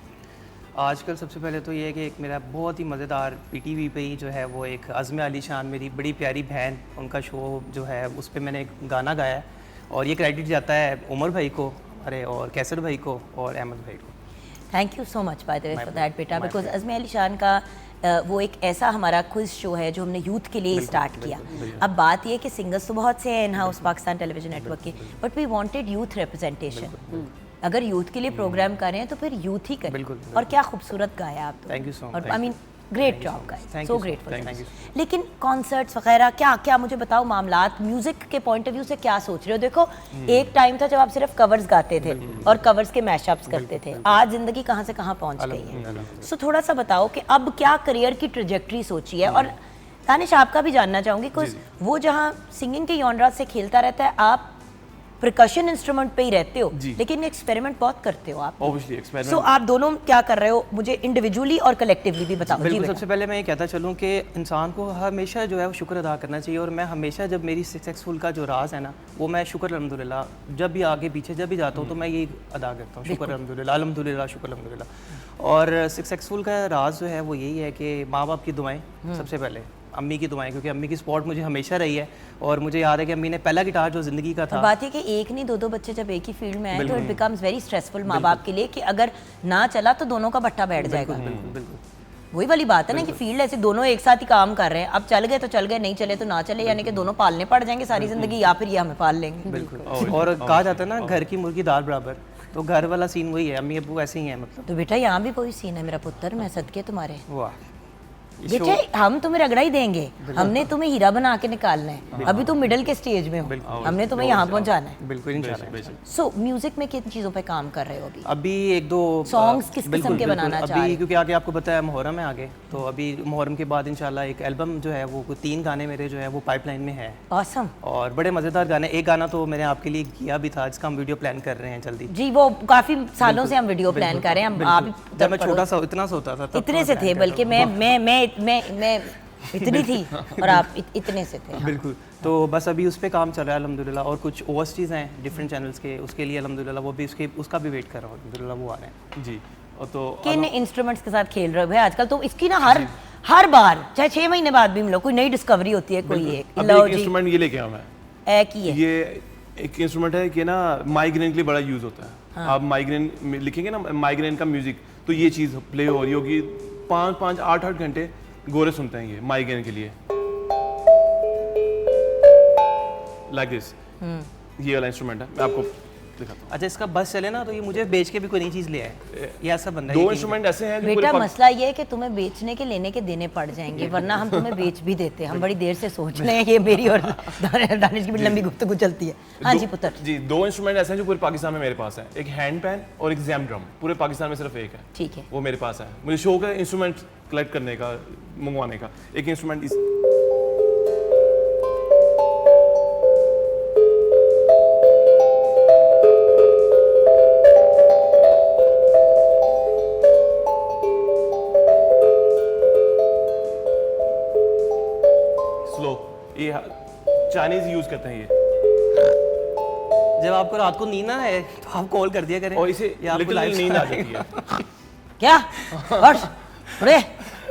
आजकल सबसे पहले तो ये है कि एक मेरा बहुत ही मज़ेदार पीटीवी पे ही जो है वो एक अज़्म अली शान, मेरी बड़ी प्यारी बहन, उनका शो जो है उस पर मैंने एक गाना गाया है और ये क्रेडिट जाता है उमर भाई को, अरे और कैसर भाई को और अहमद भाई को। Thank you so much by the way for that बेटा, बिकॉज अज़्म अली शान का वो एक ऐसा हमारा क्विज शो है जो हमने यूथ के लिए स्टार्ट किया। अब बात ये है कि सिंगर्स तो बहुत से हैं in house Pakistan television network के, but we wanted youth representation. अगर यूथ के लिए प्रोग्राम कर रहे हैं तो फिर यूथ ही करें। बिल्कुल। और क्या खूबसूरत गाया आप तो। Thank you so much. और I mean great job guys, Thank so you so grateful. much. Thank you. लेकिन कॉन्सर्ट्स वगैरह क्या क्या मुझे बताओ मामलात, म्यूजिक के पॉइंट ऑफ व्यू से क्या सोच रहे हो? देखो एक टाइम था जब आप सिर्फ कवर्स गाते थे और कवर्स के मैशअप्स करते थे, आज जिंदगी कहाँ से कहाँ पहुँच गई है। सो थोड़ा सा बताओ कि अब क्या करियर की ट्रेजेक्ट्री सोची है। और दानिश आपका भी जानना चाहूँगी, कुछ वो जहाँ सिंगिंग के जॉनरा से खेलता रहता है, आप परकशन इंस्ट्रूमेंट पे ही रहते हो, लेकिन एक्सपेरिमेंट बहुत करते हो आप। Obviously experiment. सो आप दोनों क्या कर रहे हो, मुझे इंडिविजुअली और कलेक्टिवली भी बताओ। जी बिल्कुल, बेटा। सबसे पहले मैं ये कहता चलूँ कि इंसान को हमेशा जो है वो शुक्र अदा करना चाहिए और मैं हमेशा जब मेरी सक्सेसफुल का जो राज है ना वो मैं शुक्र अल्हम्दुलिल्लाह जब भी आगे पीछे जब भी जाता हूँ तो मैं यही अदा करता हूँ, शुक्र अल्हम्दुलिल्लाह, अल्हम्दुलिल्लाह, शुक्र अल्हम्दुलिल्लाह। और सक्सेसफुल का राज जो है वो यही है कि माँ बाप की दुआएं, सबसे पहले अम्मी की दुआएं, क्योंकि अम्मी की सपोर्ट मुझे हमेशा रही है। और मुझे याद है कि अम्मी ने पहला गिटार जो ज़िंदगी का था, बात है कि एक नहीं दो बच्चे जब एक ही फील्ड में आए तो इट बिकम्स वेरी स्ट्रेसफुल माँ बाप के लिए कि अगर ना चला तो दोनों का भट्टा बैठ जाएगा। बिल्कुल बिल्कुल वही वाली बात है ना कि फील्ड ऐसे दोनों एक साथ ही काम कर रहे हैं, अब चल गए तो चल गए, नहीं चले तो ना चले, यानी कि दोनों पालने पड़ जाएंगे सारी जिंदगी, या फिर ये हमें पाल लेंगे। बिल्कुल। और कहा जाता है ना घर की मुर्गी दाल बराबर, तो घर वाला सीन वही है, अम्मी अब्बू ऐसे ही हैं मतलब। तो बेटा यहाँ भी वही सीन है मेरा पुत्र, मैं सदके तुम्हारे। वाह, बेटे हम तुम्हें रगड़ा ही देंगे, हमने तुम्हें हीरा बना के निकालना है। अभी तुम मिडिल के स्टेज में हो, हमने तुम्हें यहाँ पहुँचाना है। बिल्कुल इंशाल्लाह। सो म्यूजिक में किन चीज़ों पे काम कर रहे हो अभी? अभी एक दो Songs किस बिल्कुल, किस्म के बिल्कुल। बनाना चाह रहे अभी हैं? क्योंकि आगे आपको पता है मुहर्रम है आगे, तो अभी मुहर्रम के बाद इंशाल्लाह एक एल्बम जो है वो 3 गाने मेरे जो है वो पाइपलाइन में है ऑसम और बड़े मज़ेदार गाने। एक गाना तो मैंने आपके लिए किया भी था जिसका हम वीडियो प्लान कर रहे हैं जल्दी। जी, वो काफी सालों से हम वीडियो प्लान कर रहे हैं। हम आप जब मैं छोटा सा इतना सा होता था तब इतने से थे, बल्कि मैं इतनी थी और आप इतने से थे। बिल्कुल। तो बस अभी उस पर काम चल रहा है अल्हम्दुलिल्लाह, और कुछ ओवरसीज़ हैं डिफरेंट चैनल्स के, उसके लिए अल्हम्दुलिल्लाह वो भी उसका भी वेट कर रहा हूँ, अल्हम्दुलिल्लाह वो आ रहे हैं। जी। और तो किन इंस्ट्रूमेंट्स के साथ खेल रहे हो भाई आजकल? तो इसकी ना हर बार चाहे 6 महीने बाद भी मिलो कोई नई डिस्कवरी होती है। कोई एक अभी एक इंस्ट्रूमेंट ये लेके आया मैं, एक ही है। ये एक इंस्ट्रूमेंट है कि ना माइग्रेन के लिए बड़ा यूज होता है। आप माइग्रेन लिखेंगे ना माइग्रेन का म्यूजिक, तो ये चीज़ प्ले हो रही होगी, 5-5, 8-8 घंटे गोरे सुनते हैं ये माइग्रेन के लिए, लाइक दिस। ये वाला इंस्ट्रूमेंट है, मैं आपको दिखाता हूँ। अच्छा, इसका बस चले ना तो ये मुझे बेच के भी कोई नई चीज़ ले आए, ये ऐसा बंदा है। 2 ये इंस्ट्रूमेंट ऐसे हैं जो बेटा पूरे मसला ये है कि तुम्हें बेचने के लेने के देने पड़ जाएंगे, वरना हम तुम्हें बेच भी देते हैं। हम बड़ी देर से सोच रहे हैं, ये मेरी और दानिश की भी लंबी गुफ्तगू चलती है। हाँ जी पुत्र। जी, 2 इंस्ट्रूमेंट ऐसे हैं जो पूरे पाकिस्तान में मेरे पास है, एक हैंड पैन और एक जैम ड्रम। पूरे पाकिस्तान में सिर्फ एक है, ठीक है। वो मेरे पास है। मुझे शौक है इंस्ट्रूमेंट कलेक्ट करने का, मंगवाने का। एक इंस्ट्रूमेंट इस स्लो, ये चाइनीज यूज करते हैं ये, जब आपको रात को नींद ना आए तो आप कॉल कर दिया करें, और इसे ये आपको लिटिल live नींद आ सुनाएंगे। जाती है। क्या अरे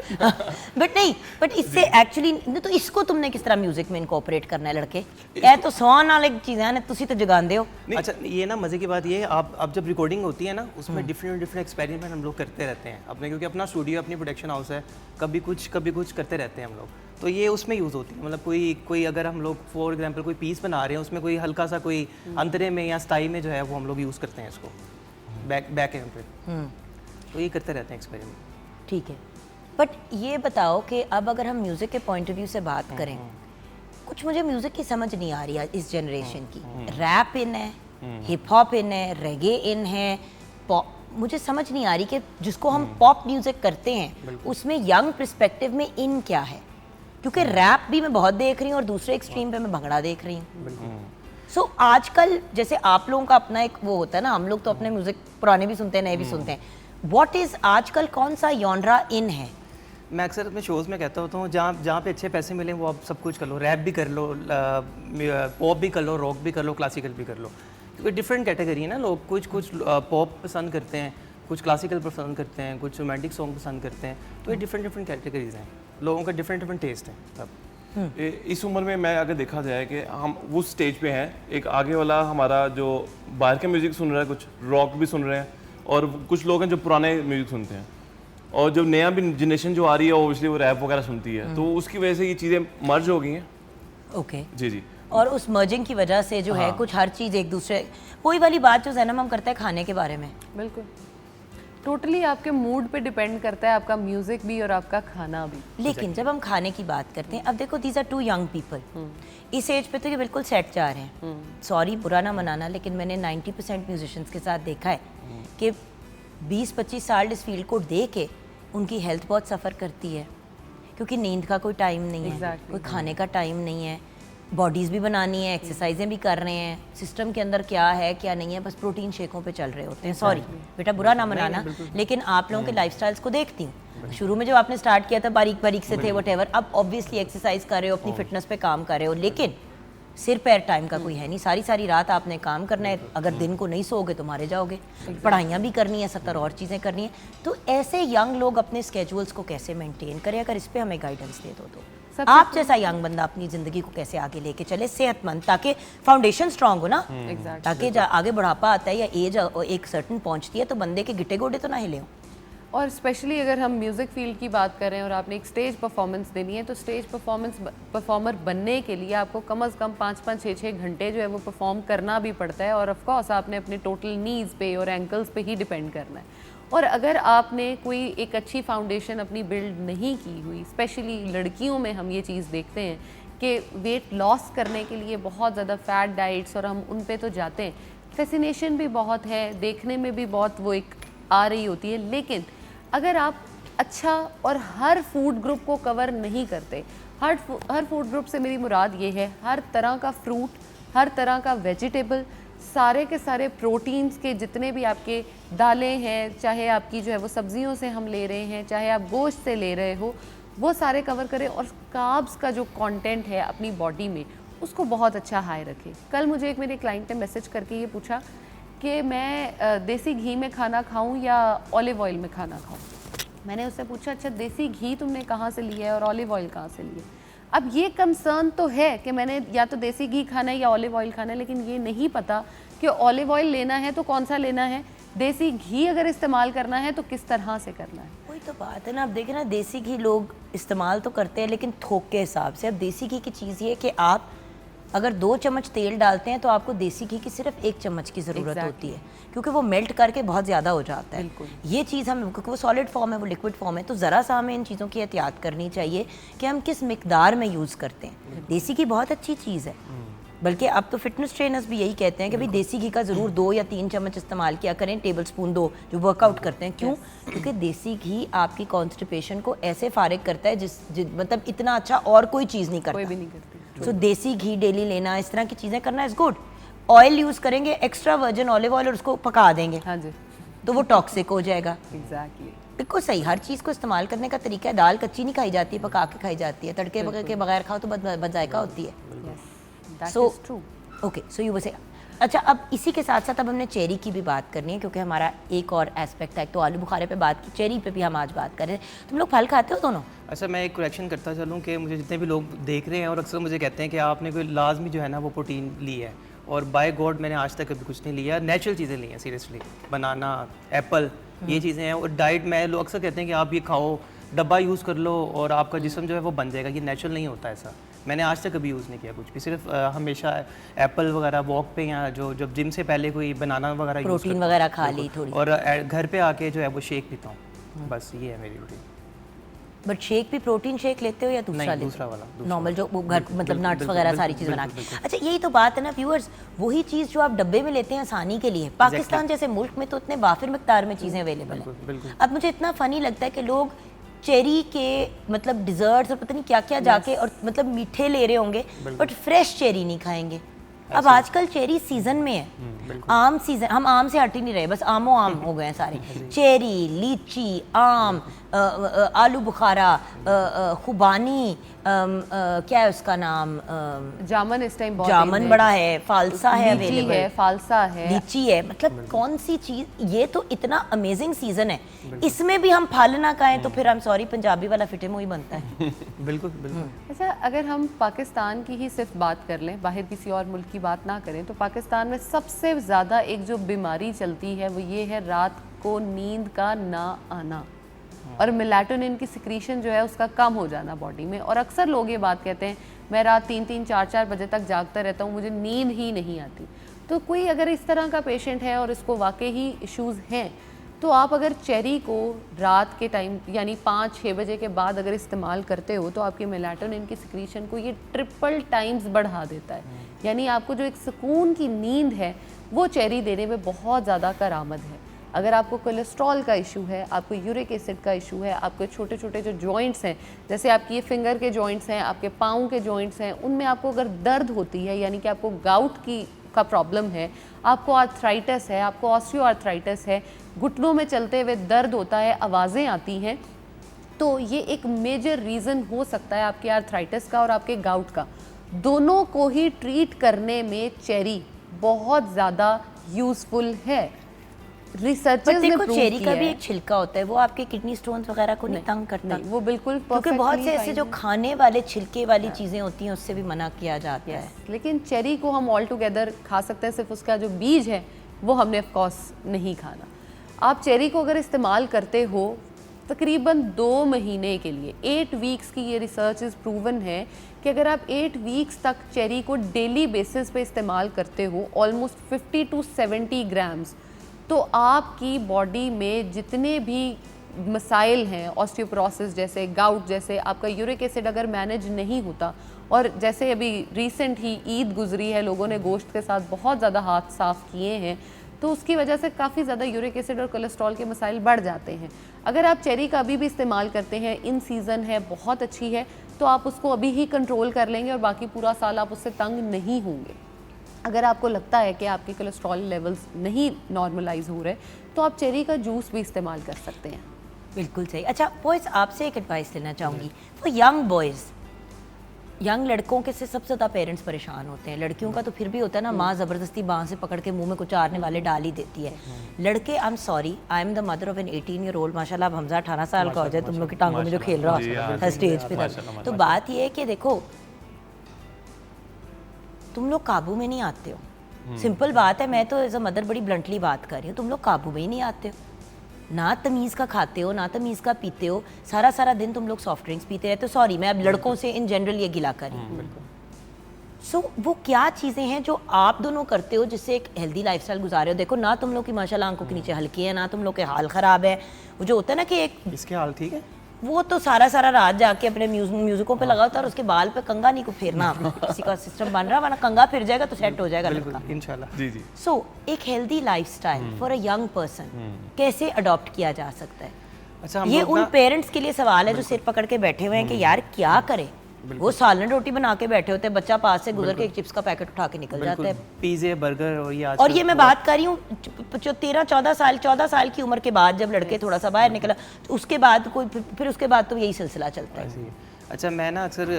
बट नहीं, बट इससे एक्चुअली तो इसको तुमने किस तरह म्यूजिक में इनकॉर्पोरेट करना है लड़के? ये तो सोन वाली चीज़ें हैं, तुसी तो जगांदे हो। अच्छा, ये ना मज़े की बात ये है, आप जब रिकॉर्डिंग होती है ना उसमें डिफरेंट एक्सपेरिमेंट हम लोग करते रहते हैं अपने, क्योंकि अपना स्टूडियो अपनी प्रोडक्शन हाउस है, कभी कुछ करते रहते हैं हम लोग, तो ये उसमें यूज़ होती है। मतलब कोई अगर हम लोग फॉर एग्जांपल कोई पीस बना रहे हैं, उसमें कोई हल्का सा कोई अंतरे में या स्टाई में जो है वो हम लोग यूज़ करते हैं इसको बैक एंड पे, तो ये करते रहते हैं एक्सपेरिमेंट। ठीक है, बट ये बताओ कि अब अगर हम म्यूज़िक के पॉइंट ऑफ व्यू से बात करें, कुछ मुझे म्यूज़िक की समझ नहीं आ रही है इस जनरेशन की। रैप इन है, हिप हॉप इन है, रेगे इन है, पॉप, मुझे समझ नहीं आ रही कि जिसको हम पॉप म्यूज़िक करते हैं उसमें यंग पर्सपेक्टिव में इन क्या है, क्योंकि रैप भी मैं बहुत देख रही हूँ और दूसरे एक्सट्रीम पे मैं भंगड़ा देख रही हूँ। सो आजकल जैसे आप लोगों का अपना एक वो होता है ना, हम लोग तो अपने म्यूज़िक पुराने भी सुनते हैं नए भी सुनते हैं, व्हाट इज़ आजकल कौन सा जॉनरा इन है? मैं अक्सर अपने शोज़ में कहता होता हूँ जहाँ पे अच्छे पैसे मिले वो आप सब कुछ कर लो, रैप भी कर लो, पॉप भी कर लो, रॉक भी कर लो, क्लासिकल भी कर लो, क्योंकि डिफरेंट कैटेगरी है ना, लोग कुछ पॉप पसंद करते हैं, कुछ क्लासिकल पसंद करते हैं, कुछ रोमांटिक सॉन्ग पसंद करते हैं, तो ये डिफरेंट कैटेगरीज हैं, लोगों का डिफरेंट टेस्ट है सब। इस उम्र में मैं अगर देखा जाए कि हम उस स्टेज पे हैं, एक आगे वाला हमारा जो बाहर के म्यूज़िक सुन रहा है, कुछ रॉक भी सुन रहे हैं, और कुछ लोग हैं जो पुराने म्यूज़िक सुनते हैं, और जो नया भी जनरेशन जो आ रही है ओबियसली वो रैप वगैरह सुनती है, तो उसकी वजह से ये चीज़ें मर्ज हो गई हैं। ओके जी जी। और उस मर्जिंग की वजह से जो है कुछ हर चीज़ एक दूसरे, वही वाली बात जो जैनब हम करते हैं खाने के बारे में। बिल्कुल, टोटली आपके मूड पे डिपेंड करता है आपका म्यूजिक भी और आपका खाना भी। लेकिन जब हम खाने की बात करते हैं, अब देखो these are two young people, इस एज पे तो ये बिल्कुल सेट जा रहे हैं। सॉरी बुरा ना मनाना, लेकिन मैंने 90% म्यूजिशियंस के साथ देखा है कि 20-25 साल इस फील्ड को दे के उनकी हेल्थ बहुत सफ़र करती है, क्योंकि नींद का कोई टाइम नहीं है, कोई खाने का टाइम नहीं है, बॉडीज़ भी बनानी है, एक्सरसाइजें भी कर रहे हैं, सिस्टम के अंदर क्या है क्या नहीं है, बस प्रोटीन शेकों पे चल रहे होते हैं। सॉरी बेटा बुरा ना मनाना, लेकिन आप लोगों के लाइफस्टाइल्स को देखती हूँ, शुरू में जब आपने स्टार्ट किया था बारीक बारीक से थे वटेवर, अब ऑब्वियसली एक्सरसाइज कर रहे हो, अपनी फिटनेस पे काम कर रहे हो, लेकिन सिर पैर टाइम का कोई है नहीं, सारी सारी रात आपने काम करना है, अगर दिन को नहीं सोओगे तो मारे जाओगे, पढ़ाइयाँ भी करनी है, 70 और चीज़ें करनी है। तो ऐसे यंग लोग अपने स्केड्यूल्स को कैसे मेंटेन करें, अगर इस पे हमें गाइडेंस दे दो तो आप जैसा यंग बंदा अपनी ज़िंदगी को कैसे आगे लेके चले सेहतमंद, ताकि फाउंडेशन स्ट्रांग हो ना, ताकि आगे बुढ़ापा आता है या एज एक सर्टन पहुंचती है तो बंदे के गिट्टे गोडे तो ना हिले हों। और स्पेशली अगर हम म्यूज़िक फील्ड की बात करें और आपने एक स्टेज परफॉर्मेंस देनी है, तो स्टेज परफॉर्मर बनने के लिए आपको कम से कम 5-5, 6-6 घंटे जो है वो परफॉर्म करना भी पड़ता है, और ऑफ कोर्स आपने अपने टोटल नीज़ पे और एंकल्स पे ही डिपेंड करना है। और अगर आपने कोई एक अच्छी फाउंडेशन अपनी बिल्ड नहीं की हुई, स्पेशली लड़कियों में हम ये चीज़ देखते हैं कि वेट लॉस करने के लिए बहुत ज़्यादा फैट डाइट्स और हम उन पे तो जाते हैं, फैसिनेशन भी बहुत है, देखने में भी बहुत वो एक आ रही होती है, लेकिन अगर आप अच्छा और हर फूड ग्रुप को कवर नहीं करते, हर फूड ग्रुप से मेरी मुराद ये है हर तरह का फ्रूट, हर तरह का वेजिटेबल, सारे के सारे प्रोटीन्स के जितने भी आपके दालें हैं, चाहे आपकी जो है वो सब्जियों से हम ले रहे हैं, चाहे आप गोश्त से ले रहे हो, वो सारे कवर करें, और कार्ब्स का जो कंटेंट है अपनी बॉडी में उसको बहुत अच्छा हाई रखें। कल मुझे एक मेरे क्लाइंट ने मैसेज करके ये पूछा कि मैं देसी घी में खाना खाऊं या ऑलिव ऑयल में खाना खाऊं। मैंने उससे पूछा अच्छा देसी घी तुमने कहाँ से लिया है और ऑलिव ऑयल कहाँ से लिया? अब ये कंसर्न तो है कि मैंने या तो देसी घी खाना है या ऑलिव ऑयल खाना है, लेकिन ये नहीं पता कि ऑलिव ऑयल लेना है तो कौन सा लेना है, देसी घी अगर इस्तेमाल करना है तो किस तरह से करना है। वही तो बात है ना। अब देखें ना, देसी घी लोग इस्तेमाल तो करते हैं लेकिन थोक के हिसाब से। अब देसी घी की चीज़ ये है कि आप अगर 2 चम्मच तेल डालते हैं तो आपको देसी घी की सिर्फ 1 चम्मच की ज़रूरत होती है, क्योंकि वो मेल्ट करके बहुत ज़्यादा हो जाता है। ये चीज़ हम, क्योंकि वो सॉलिड फॉर्म है, वो लिक्विड फॉर्म है, तो ज़रा सा हमें इन चीज़ों की एहतियात करनी चाहिए कि हम किस मिकदार में यूज़ करते हैं। देसी घी बहुत अच्छी चीज़ है, बल्कि अब तो फिटनेस ट्रेनर्स भी यही कहते हैं कि भाई देसी घी का ज़रूर 2 या 3 चम्मच इस्तेमाल किया करें, टेबल स्पून 2, जो वर्कआउट करते हैं। क्यों? क्योंकि देसी घी आपकी कॉन्स्टिपेशन को ऐसे फारिग करता है मतलब इतना अच्छा और कोई चीज़ नहीं करता, कोई भी नहीं करती। सो देसी घी डेली लेना, इस तरह की चीज़ें करना इज़ गुड। ऑयल यूज़ करेंगे एक्स्ट्रा वर्जिन ऑलिव ऑयल और उसको पका देंगे, हाँ जी, तो वो टॉक्सिक हो जाएगा। एग्जैक्टली। बिल्कुल सही, हर चीज़ को इस्तेमाल करने का तरीका है। दाल कच्ची नहीं खाई जाती, पका के खाई जाती है, तड़के के बगैर खाओ तो बदजायका होती है। सो ओके, सो यू वैसे अच्छा, अब इसी के साथ साथ अब हमने चेरी की भी बात करनी है, क्योंकि हमारा एक और एस्पेक्ट है। तो आलू बुखारे पे बात की, चेरी पे भी हम आज बात कर रहे हैं। तुम लोग फल खाते हो दोनों? अच्छा, मैं एक करेक्शन करता चलूँ कि मुझे जितने भी लोग देख रहे हैं और अक्सर मुझे कहते हैं कि आपने कोई लाजमी जो है ना वो प्रोटीन ली है, और बाय गॉड मैंने आज तक कभी कुछ नहीं लिया। नेचुरल चीज़ें ली हैं, सीरियसली। बनाना, एप्पल, ये चीज़ें हैं। और डाइट में लोग अक्सर कहते हैं कि आप ये खाओ, डब्बा यूज़ कर लो और आपका जिस्म जो है वो बन जाएगा। ये नेचुरल नहीं होता ऐसा। मैंने आज तक कभी यूज़ नहीं किया कुछ भी, सिर्फ हमेशा एप्पल वगैरह वॉक पे या जो जब जिम से पहले कोई बनाना वगैरह प्रोटीन वगैरह खा ली थोड़ी, और घर पे आके जो है वो शेक पीता हूँ। बस ये है मेरी रूटीन। बट शेक भी प्रोटीन शेक लेते हो या दूसरा? नहीं, दूसरा वाला नॉर्मल जो वो घर मतलब नट्स वगैरह सारी चीज़ बना के। अच्छा, यही तो बात है ना व्यूअर्स, वही चीज़ जो आप डब्बे में लेते हैं आसानी के लिए, पाकिस्तान जैसे मुल्क में तो इतने वाफिर मिकदार में चीज़ें अवेलेबल हैं। अब मुझे इतना फ़नी लगता है कि लोग चेरी के मतलब डिज़र्ट्स और पता नहीं क्या क्या जाके और मतलब मीठे ले रहे होंगे, बट फ्रेश चेरी नहीं खाएंगे। अब आजकल चेरी सीजन में है, आम सीजन, हम आम से हट ही नहीं रहे, बस आम हो गए हैं सारे। चेरी, लीची, आम, आलू बुखारा, खुबानी, क्या है उसका नाम, जामन इस टाइम बहुत जामन in बड़ा है, फालसा है, लीची available, है, फालसा है। लीची है, मतलब कौन सी चीज, ये तो इतना अमेजिंग सीजन है, इसमें भी हम फल ना खाएं तो फिर हम सॉरी पंजाबी वाला फिटे मुंह ही बनता है। बिल्कुल बिल्कुल। अच्छा, अगर हम पाकिस्तान की ही सिर्फ बात कर लें, बाहर किसी और मुल्क की बात ना करें, तो पाकिस्तान में सबसे ज़्यादा एक जो बीमारी चलती है वो ये है रात को नींद का ना आना और मेलाटोनिन की सिक्रीशन जो है उसका कम हो जाना बॉडी में। और अक्सर लोग ये बात कहते हैं मैं रात 3-3, 4-4 बजे तक जागता रहता हूँ, मुझे नींद ही नहीं आती। तो कोई अगर इस तरह का पेशेंट है और इसको वाकई ही इश्यूज़ हैं, तो आप अगर चेरी को रात के टाइम यानी 5-6 बजे के बाद अगर इस्तेमाल करते हो तो आपके मेलाटोनिन की सिक्रीशन को ये ट्रिपल टाइम्स बढ़ा देता है। यानी आपको जो एक सुकून की नींद है वो चेरी देने में बहुत ज़्यादा करामद है। अगर आपको कोलेस्ट्रॉल का इशू है, आपको यूरिक एसिड का इशू है, आपके छोटे छोटे जो जॉइंट्स हैं, जैसे आपकी ये फिंगर के जॉइंट्स हैं, आपके पाँव के जॉइंट्स हैं, उनमें आपको अगर दर्द होती है यानी कि आपको गाउट का प्रॉब्लम है, आपको आर्थराइटिस है, आपको ऑस्टियो आर्थराइटिस है, घुटनों में चलते हुए दर्द होता है, आवाज़ें आती हैं, तो ये एक मेजर रीज़न हो सकता है आपके आर्थराइटिस का और आपके गाउट का। दोनों को ही ट्रीट करने में चेरी बहुत ज़्यादा यूज़फुल है। रिसर्चर्स ने देखो प्रूव चेरी का किया भी है। एक छिलका होता है, वो आपके किडनी स्टोन्स वगैरह को नहीं तंग करता, नहीं, वो बिल्कुल क्योंकि बहुत से perfectly ऐसे जो fine है। खाने वाले छिलके वाली चीजें होती हैं उससे भी मना किया जाता है। लेकिन चेरी को हम ऑल टुगेदर खा सकते हैं, सिर्फ उसका जो बीज है वो हमने ऑफ कोर्स नहीं खाना। आप चेरी को अगर इस्तेमाल करते हो तकरीबन 2 महीने के लिए, 8 वीक्स की ये रिसर्च इज़ प्रूवन है कि अगर आप 8 वीक्स तक चेरी को डेली बेसिस पे इस्तेमाल करते हो ऑलमोस्ट 50 to 70 ग्राम्स, तो आपकी बॉडी में जितने भी मसाइल हैं, ऑस्टियोपोरोसिस जैसे, गाउट जैसे, आपका यूरिक एसिड अगर मैनेज नहीं होता, और जैसे अभी रिसेंट ही ईद गुजरी है, लोगों ने गोश्त के साथ बहुत ज़्यादा हाथ साफ़ किए हैं, तो उसकी वजह से काफ़ी ज़्यादा यूरिक एसिड और कोलेस्ट्रॉल के मसाइल बढ़ जाते हैं। अगर आप चेरी का अभी भी इस्तेमाल करते हैं, इन सीज़न है, बहुत अच्छी है, तो आप उसको अभी ही कंट्रोल कर लेंगे और बाकी पूरा साल आप उससे तंग नहीं होंगे। अगर आपको लगता है कि आपके कोलेस्ट्रॉल लेवल्स नहीं नॉर्मलाइज हो रहे, तो आप चेरी का जूस भी इस्तेमाल कर सकते हैं। बिल्कुल सही। अच्छा बॉयज़, आपसे एक एडवाइस लेना चाहूँगी, वो यंग बॉयज़, यंग लड़कों के से सबसे ज़्यादा पेरेंट्स परेशान होते हैं। लड़कियों का तो फिर भी होता है ना, माँ ज़बरदस्ती बाँह से पकड़ के मुंह में कुछ आरने वाले डाल ही देती है। लड़के, I am sorry, I am the mother of an 18-year-old, माशाल्लाह, अब हमजा 18 साल का हो जाए, तुम लोग की टांगों में जो खेल रहा है स्टेज पे तक। तो बात ये है कि देखो, तुम लोग काबू में नहीं आते हो। सिंपल बात है, मैं तो एज अ मदर बड़ी ब्लंटली बात कर रही हूँ, तुम लोग काबू में ही नहीं आते हो। ना तमीज़ का खाते हो, ना तमीज़ का पीते हो, सारा सारा दिन तुम लोग सॉफ्ट ड्रिंक्स पीते रहते हो। सॉरी, मैं अब लड़कों से इन जनरल ये गिला कर रही हूँ। सो वो क्या चीज़ें हैं जो आप दोनों करते हो जिससे एक हेल्दी लाइफस्टाइल गुजारे हो? देखो ना, तुम लोग की माशाल्लाह आंखों के नीचे हल्की है, ना तुम लोग के हाल ख़राब है। वो जो होता है ना कि एक, इसके हाल ठीक है, वो तो सारा सारा रात जाके अपने म्यूजिकों पे लगा होता है और उसके बाल पे कंगा नहीं को फेरना। किसी का सिस्टम बन रहा, वरना कंगा फिर जाएगा तो सेट हो जाएगा लड़का। इंशाल्लाह। जी जी। सो एक healthy lifestyle for a young person कैसे अडॉप्ट किया जा सकता है? अच्छा, हम ये लोग उन ना पेरेंट्स के लिए सवाल है जो सिर पकड़ के बैठे हुए हैं कि यार क्या करें। वो सालन रोटी बना के बैठे होते हैं, बच्चा पास से गुजर के एक चिप्स का पैकेट उठा के निकल जाता है। पिज़्ज़े, बर्गर और ये आज और ये मैं बात कर रही हूँ 13-14 साल की उम्र के बाद, जब लड़के थोड़ा सा बाहर निकला, तो उसके बाद कोई फिर उसके बाद तो यही सिलसिला चलता है। अच्छा, मैं ना अक्सर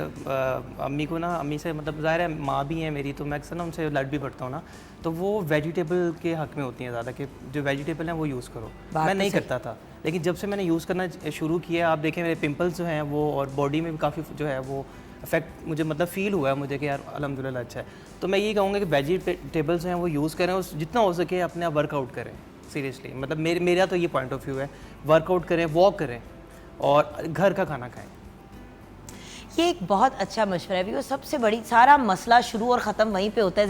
अम्मी को ना, अम्मी से मतलब ज़ाहिर है माँ भी हैं मेरी, तो मैं अक्सर ना उनसे लड़ भी पड़ता हूँ ना, तो वो वेजिटेबल के हक़ में होती हैं ज़्यादा कि जो वेजिटेबल हैं वो यूज़ करो। मैं नहीं करता था, लेकिन जब से मैंने यूज़ करना शुरू किया, आप देखें मेरे पिंपल्स जो हैं वो, और बॉडी में भी काफ़ी जो है वो इफेक्ट मुझे मतलब फ़ील हुआ है मुझे कि यार अल्हम्दुलिल्लाह अच्छा है। तो मैं ये कहूँगा कि वेजिटेबल्स हैं वो यूज़ करें और जितना हो सके अपने आप वर्कआउट करें। सीरियसली, मतलब मेरा तो ये पॉइंट ऑफ व्यू है, वर्कआउट करें, वॉक करें और घर का खाना खाएं। ये एक बहुत अच्छा मशवरा है। वो सबसे बड़ी, सारा मसला शुरू और ख़त्म वहीं पे होता है।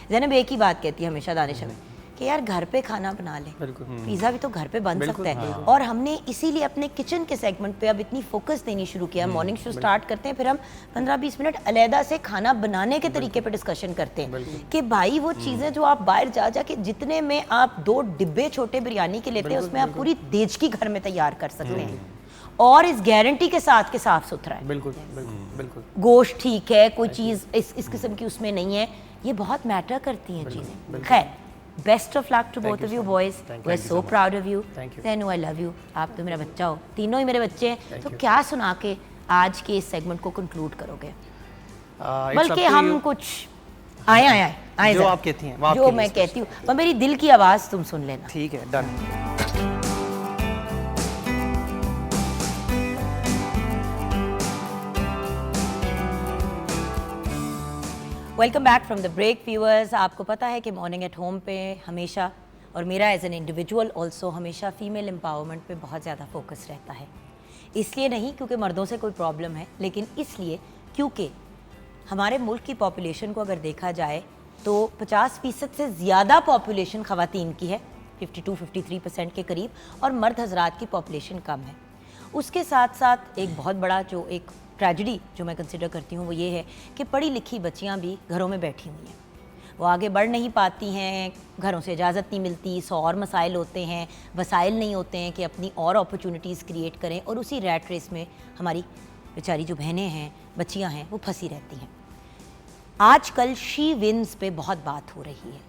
ज़ैनब एक ही बात कहती है हमेशा दानिश में कि यार घर पे खाना बना ले। पिज़्ज़ा भी तो घर पे बन सकता है। और हमने इसीलिए अपने किचन के सेगमेंट पे अब इतनी फोकस देनी शुरू किया। मॉर्निंग शो स्टार्ट करते हैं, फिर हम 15-20 मिनट अलहदा से खाना बनाने के तरीके पे डिस्कशन करते हैं कि भाई वो चीज़ें जो आप बाहर जा के जितने में आप 2 डिब्बे छोटे बिरयानी के लेते हैं, उसमें आप पूरी देचकी घर में तैयार कर सकते हैं, और इस गारंटी के साथ कि साफ सुथरा है। बिल्कुल बिल्कुल बिल्कुल। गोश्त ठीक है, कोई चीज़ इस किस्म की उसमें नहीं है। ये बहुत मैटर करती हैं चीज़ें। खैर, best of luck to both of you boys, we are so proud of you. Thank you. Zainu I love you, आप तो मेरा बच्चा हो, तीनों ही मेरे बच्चे हैं। तो क्या सुना के आज के इस सेगमेंट को कंक्लूड करोगे? बल्कि हम कुछ आए जो ज़रा। आप कहती हैं, वो आपके जो लिए मैं कहती हूँ, पर मेरी दिल की आवाज़ तुम सुन लेना। ठीक है, done. Welcome back from the break viewers. आपको पता है कि मॉर्निंग एट होम पे हमेशा, और मेरा एज एन इंडिविजुअल ऑल्सो, हमेशा फीमेल एम्पावरमेंट पे बहुत ज़्यादा फोकस रहता है। इसलिए नहीं क्योंकि मर्दों से कोई प्रॉब्लम है, लेकिन इसलिए क्योंकि हमारे मुल्क की पॉपुलेशन को अगर देखा जाए तो 50% से ज़्यादा पॉपुलेशन ख़वातीन की है, 52-53% के करीब, और मर्द हजरात की पॉपुलेशन कम है। उसके साथ साथ एक बहुत बड़ा जो एक ट्रेजेडी जो मैं कंसिडर करती हूँ वो ये है कि पढ़ी लिखी बच्चियाँ भी घरों में बैठी हुई हैं, वो आगे बढ़ नहीं पाती हैं, घरों से इजाज़त नहीं मिलती, 100 और मसाइल होते हैं, वसाइल नहीं होते हैं कि अपनी और अपॉर्चुनिटीज़ क्रिएट करें, और उसी रैट रेस में हमारी बेचारी जो बहनें हैं, बच्चियाँ हैं, वो फंसी रहती हैं। आजकल शी विन्स पे बहुत बात हो रही है।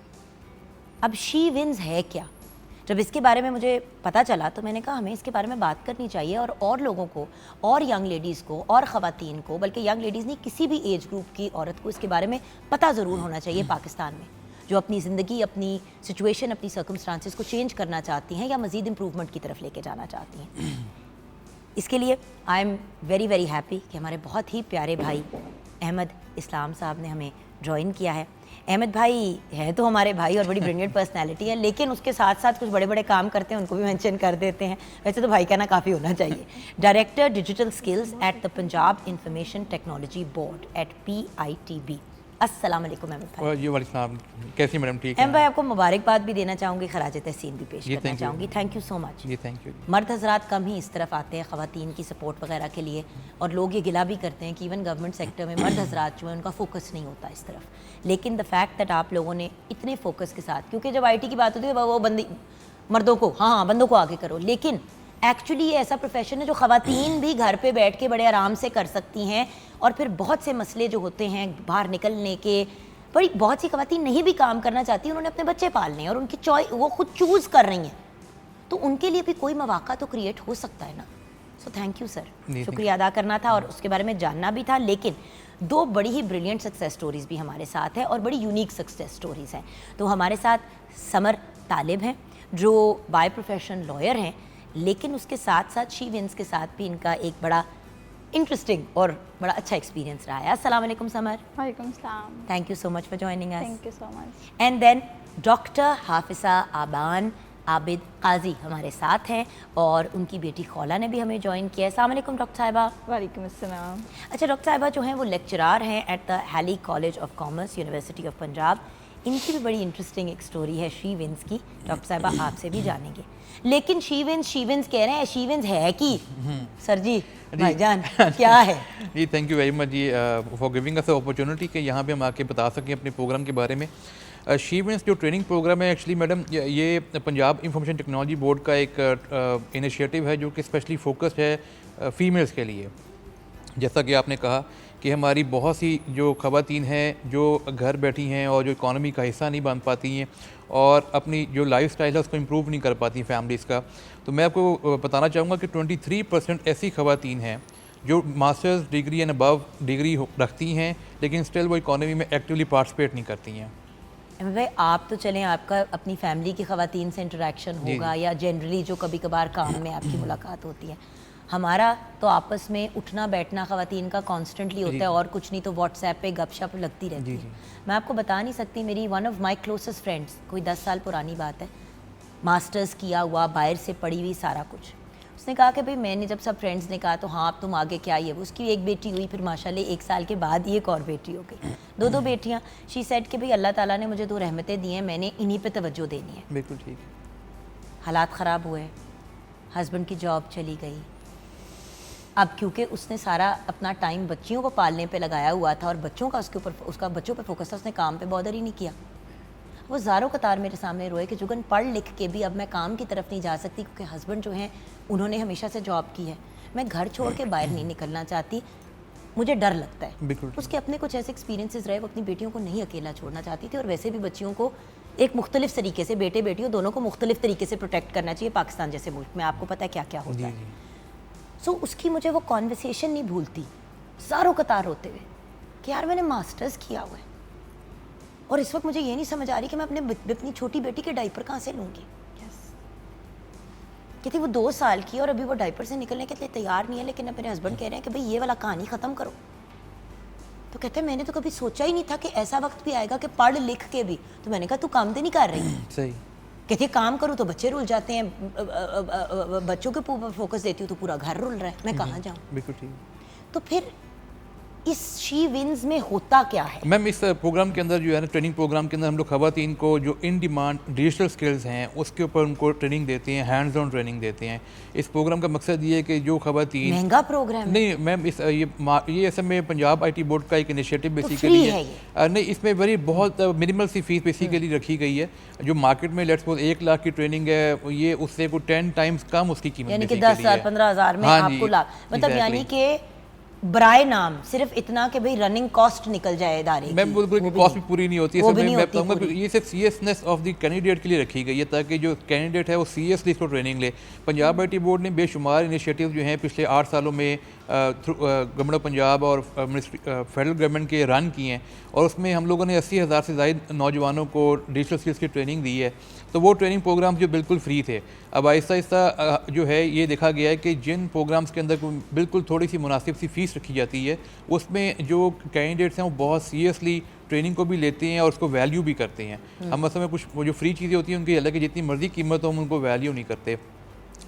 अब शी विन्स है क्या? जब इसके बारे में मुझे पता चला तो मैंने कहा हमें इसके बारे में बात करनी चाहिए, और लोगों को, और यंग लेडीज़ को, और ख़वातीन को, बल्कि यंग लेडीज़ नहीं, किसी भी एज ग्रुप की औरत को इसके बारे में पता ज़रूर होना चाहिए पाकिस्तान में, जो अपनी ज़िंदगी, अपनी सिचुएशन, अपनी सर्कमस्टांसिस को चेंज करना चाहती हैं या मज़ीद इम्प्रूवमेंट की तरफ लेके जाना चाहती हैं। इसके लिए I am very very happy कि हमारे बहुत ही प्यारे भाई अहमद इस्लाम साहब ने हमें ज्वाइन किया है। अहमद भाई है तो हमारे भाई और बड़ी ब्रिलियंट पर्सनैलिटी है, लेकिन उसके साथ साथ कुछ बड़े बड़े काम करते हैं, उनको भी मेंशन कर देते हैं। वैसे तो भाई कहना काफ़ी होना चाहिए। Director digital skills at the Punjab information technology board at PITB। अस्सलाम वालेकुम अहमद भाई। जी वालेकुम सलाम। कैसी मैडम? ठीक अहमद है भाई, आपको मुबारकबाद भी देना चाहूँगी, खराज तहसीन भी पेश जी, करना thank you. चाहूँगी। Thank you so much. जी, थैंक यू। मर्द हजरात कम ही इस तरफ आते हैं ख़वातीन की सपोर्ट वगैरह के लिए, और लोग ये गिला भी करते हैं कि इवन गवर्नमेंट सेक्टर में मर्द हजरात जो है उनका फोकस नहीं होता इस तरफ। लेकिन द फैक्ट दैट आप लोगों ने इतने फोकस के साथ, क्योंकि जब IT की बात होती है वो बंदी मर्दों को, हाँ बंदों को आगे करो, लेकिन एक्चुअली ये ऐसा प्रोफेशन है जो ख़वातीन भी घर पे बैठ के बड़े आराम से कर सकती हैं, और फिर बहुत से मसले जो होते हैं बाहर निकलने के, बड़ी बहुत सी ख़वातीन नहीं भी काम करना चाहती, उन्होंने अपने बच्चे पालने हैं और उनकी चॉइस वो खुद चूज़ कर रही हैं, तो उनके लिए भी कोई मौका तो क्रिएट हो सकता है ना। सो थैंक यू सर, शुक्रिया अदा करना था और उसके बारे में जानना भी था। लेकिन दो बड़ी ही ब्रिलियंट सक्सेस स्टोरीज़ भी हमारे साथ हैं और बड़ी यूनिक सक्सेस स्टोरीज़ हैं। तो हमारे साथ समर तालिब हैं जो बाय प्रोफेशन लॉयर हैं, लेकिन उसके साथ साथ शी विन्स के साथ भी इनका एक बड़ा इंटरेस्टिंग और बड़ा अच्छा एक्सपीरियंस रहा है। अस्सलाम वालेकुम समर। वालेकुम सलाम। Thank you so much for joining us. Thank you so much. And then doctor Hafiza Aban Abid Kazi हमारे साथ हैं, और उनकी बेटी खौला ने भी हमें ज्वाइन किया है। अस्सलाम वालेकुम डॉक्टर साहिबा। वालेकुम अस्सलाम। अच्छा, डॉक्टर साहिबा जो हैं वो लेक्चरार हैं at the Hailey college of commerce, university of Punjab. इनकी भी बड़ी इंटरेस्टिंग एक स्टोरी है शी विन्स की, डॉक्टर साहिबा आपसे भी जानेंगे। लेकिन शी विन्स कह रहे हैं, शी विन्स है कि सर जी भाईजान क्या है? जी, थैंक यू वेरी मच जी फॉर गिविंग अस अपॉर्चुनिटी कि यहाँ पे हम आके बता सकें अपने प्रोग्राम के बारे में। शी विन्स जो ट्रेनिंग प्रोग्राम है एक्चुअली मैडम, ये पंजाब इंफॉर्मेशन टेक्नोलॉजी बोर्ड का एक इनिशिएटिव है जो कि स्पेशली फोकस्ड है फीमेल्स के लिए। जैसा कि आपने कहा कि हमारी बहुत सी जो ख़वातीन हैं जो घर बैठी हैं और जो इकॉनमी का हिस्सा नहीं बन पाती हैं और अपनी जो लाइफस्टाइल है उसको इम्प्रूव नहीं कर पाती फैमिलीज़ का, तो मैं आपको बताना चाहूँगा कि 23% ऐसी ख़वातीन हैं जो masters degree and above degree रखती हैं, लेकिन स्टिल वो इकॉनमी में एक्टिवली पार्टिसिपेट नहीं करती हैं। भाई आप तो चलें, आपका अपनी फैमिली की ख़वातीन से इंटरेक्शन होगा या जनरली जो कभी कभार काम में आपकी मुलाकात होती है। हमारा तो आपस में उठना बैठना ख़वातीन का कॉन्स्टेंटली होता है और कुछ नहीं तो व्हाट्सएप पे गपशप लगती रहती है। मैं आपको बता नहीं सकती, मेरी one of my closest friends, कोई 10 साल पुरानी बात है, मास्टर्स किया हुआ, बाहर से पढ़ी हुई, सारा कुछ। उसने कहा कि भाई मैंने जब सब फ्रेंड्स ने कहा तो हाँ अब तुम आगे क्या, ये उसकी एक बेटी हुई, फिर माशाल्लाह 1 साल के बाद ही एक और बेटी हो गई, 2 बेटियाँ। शी सेड कि भाई अल्लाह ताला ने मुझे 2 रहमतें दी हैं, मैंने इन्हीं पे तवज्जो देनी है। बिल्कुल ठीक है। हालात ख़राब हुए, हस्बैंड की जॉब चली गई। अब क्योंकि उसने सारा अपना टाइम बच्चियों को पालने पे लगाया हुआ था और बच्चों का उसके ऊपर, उसका बच्चों पे फोकस था, उसने काम पे बॉदर ही नहीं किया। वो ज़ारों कतार मेरे सामने रोए कि जुगन पढ़ लिख के भी अब मैं काम की तरफ नहीं जा सकती क्योंकि हस्बैंड जो हैं उन्होंने हमेशा से जॉब की है, मैं घर छोड़ के बाहर नहीं निकलना चाहती। मुझे डर लगता है। बिल्कुल। उसके अपने कुछ ऐसे एक्सपीरियंसेस रहे, वो अपनी बेटियों को नहीं अकेला छोड़ना चाहती थी, और वैसे भी बच्चियों को एक मुख्तलिफ तरीके से, बेटे बेटियों दोनों को मुख्तलिफ तरीके से प्रोटेक्ट करना चाहिए पाकिस्तान जैसे मुल्क में। आपको पता है क्या क्या होता है। सो उसकी मुझे वो कॉन्वर्सेशन नहीं भूलती, सारों कतार होते हुए कि यार मैंने मास्टर्स किया हुआ है और इस वक्त मुझे ये नहीं समझ आ रही कि मैं अपनी छोटी बेटी के डाइपर कहाँ से लूँगी। कहती वो 2 साल की और अभी वो डाइपर से निकलने के लिए तैयार नहीं है, लेकिन अब मेरे हस्बैंड कह रहे हैं कि भाई ये वाला कहानी ख़त्म करो। तो कहते हैं मैंने तो कभी सोचा ही नहीं था कि ऐसा वक्त भी आएगा कि पढ़ लिख के भी। तो मैंने कहा तू काम तो नहीं कर रही। सही। कहती है काम करूँ तो बच्चे रुल जाते हैं, बच्चों के ऊपर फोकस देती हूँ तो पूरा घर रुल रहा है, मैं कहाँ जाऊँ। बिल्कुल ठीक। तो फिर इस शी विंस में होता क्या है? मैम इस प्रोग्राम के अंदर जो है ना, ट्रेनिंग प्रोग्राम के अंदर हम लोग ख़वातीन को जो इन डिमांड डिजिटल स्किल्स हैं उसके ऊपर उनको ट्रेनिंग देते हैं, हैंड्स ऑन ट्रेनिंग देते हैं। इस प्रोग्राम का मकसद ये है कि जो ख़वातीन, महंगा प्रोग्राम नहीं मैम, इस ये असल में पंजाब IT बोर्ड का एक इनिशिएटिव बेसिकली फ्री है ये? नहीं, इसमें बड़ी बहुत मिनिमल सी फीस बेसिकली रखी गई है। जो मार्केट में लेट्स सपोज 1 लाख की ट्रेनिंग है, ये उससे को 10 टाइम्स कम उसकी कीमत, यानी कि 10,000 15,000 में आपको लाभ, मतलब यानी कि बराए नाम सिर्फ इतना कि भाई रनिंग कॉस्ट निकल जाए इदारे की। मैम बिल्कुल कॉस्ट भी पूरी नहीं होती है। वो भी नहीं मैं होती कहूँगा पूरी। ये सिर्फ सीरियसनेस ऑफ द कैंडिडेट के लिए रखी गई है, ताकि जो कैंडिडेट है वो सीरियसली इसको ट्रेनिंग ले। पंजाब IT बोर्ड ने बेशुमार इनिशिएटिव जो हैं पिछले 8 सालों में गवर्नमेंट ऑफ पंजाब और फेडरल गवर्नमेंट के रन किए हैं, और उसमें हम लोगों ने 80,000 से ज़्यादा नौजवानों को डिजिटल स्किल्स की ट्रेनिंग दी है। तो वो ट्रेनिंग प्रोग्राम जो बिल्कुल फ्री थे, अब आहिस्ता आहिस्ता जो है ये देखा गया है कि जिन प्रोग्राम्स के अंदर बिल्कुल थोड़ी सी मुनासिब सी फ़ीस रखी जाती है, उसमें जो कैंडिडेट्स हैं वो बहुत सीरियसली ट्रेनिंग को भी लेते हैं और उसको वैल्यू भी करते हैं। हम असल में कुछ वो जो फ्री चीज़ें होती हैं उनकी अलग, जितनी मर्जी कीमत हो हम उनको वैल्यू नहीं करते।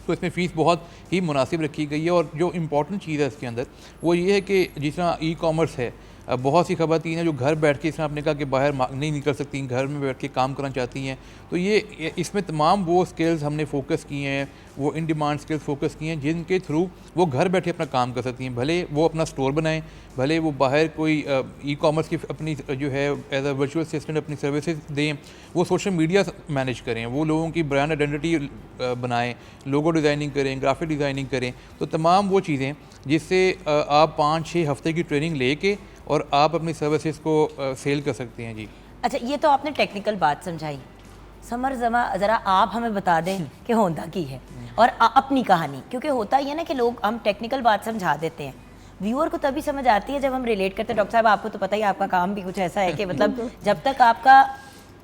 तो इसमें फ़ीस बहुत ही मुनासिब रखी गई है। और जो इम्पॉर्टेंट चीज़ है इसके अंदर वो ये है कि जिस तरह ई-कॉमर्स है, बहुत सी ख़वातीन हैं जो घर बैठ के, इसमें आपने कहा कि बाहर नहीं निकल सकती, घर में बैठ के काम करना चाहती हैं, तो ये इसमें तमाम वो स्किल्स हमने फोकस किए हैं, वो इन डिमांड स्किल्स फोकस किए हैं जिनके थ्रू वो घर बैठे अपना काम कर सकती हैं। भले वो अपना स्टोर बनाएं, भले वो बाहर कोई ई-कॉमर्स की अपनी जो है एज अ वर्चुअल असिस्टेंट अपनी सर्विसेज दें, वो सोशल मीडिया मैनेज करें, वो लोगों की ब्रांड आइडेंटिटी बनाएं, लोगो डिज़ाइनिंग करें, ग्राफिक डिज़ाइनिंग करें। तो तमाम वो चीज़ें जिससे आप 5-6 हफ्ते की ट्रेनिंग लेके और आप अपनी सर्विसेज को सेल कर सकते हैं। जी अच्छा, ये तो आपने टेक्निकल बात समझाई। समर ज़रा आप हमें बता दें कि होंदा की है और अपनी कहानी, क्योंकि होता ही है ना कि लोग हम टेक्निकल बात समझा देते हैं, व्यूअर को तभी समझ आती है जब हम रिलेट करते हैं। डॉक्टर साहब आपको तो पता ही, आपका काम भी कुछ ऐसा है कि मतलब जब तक आपका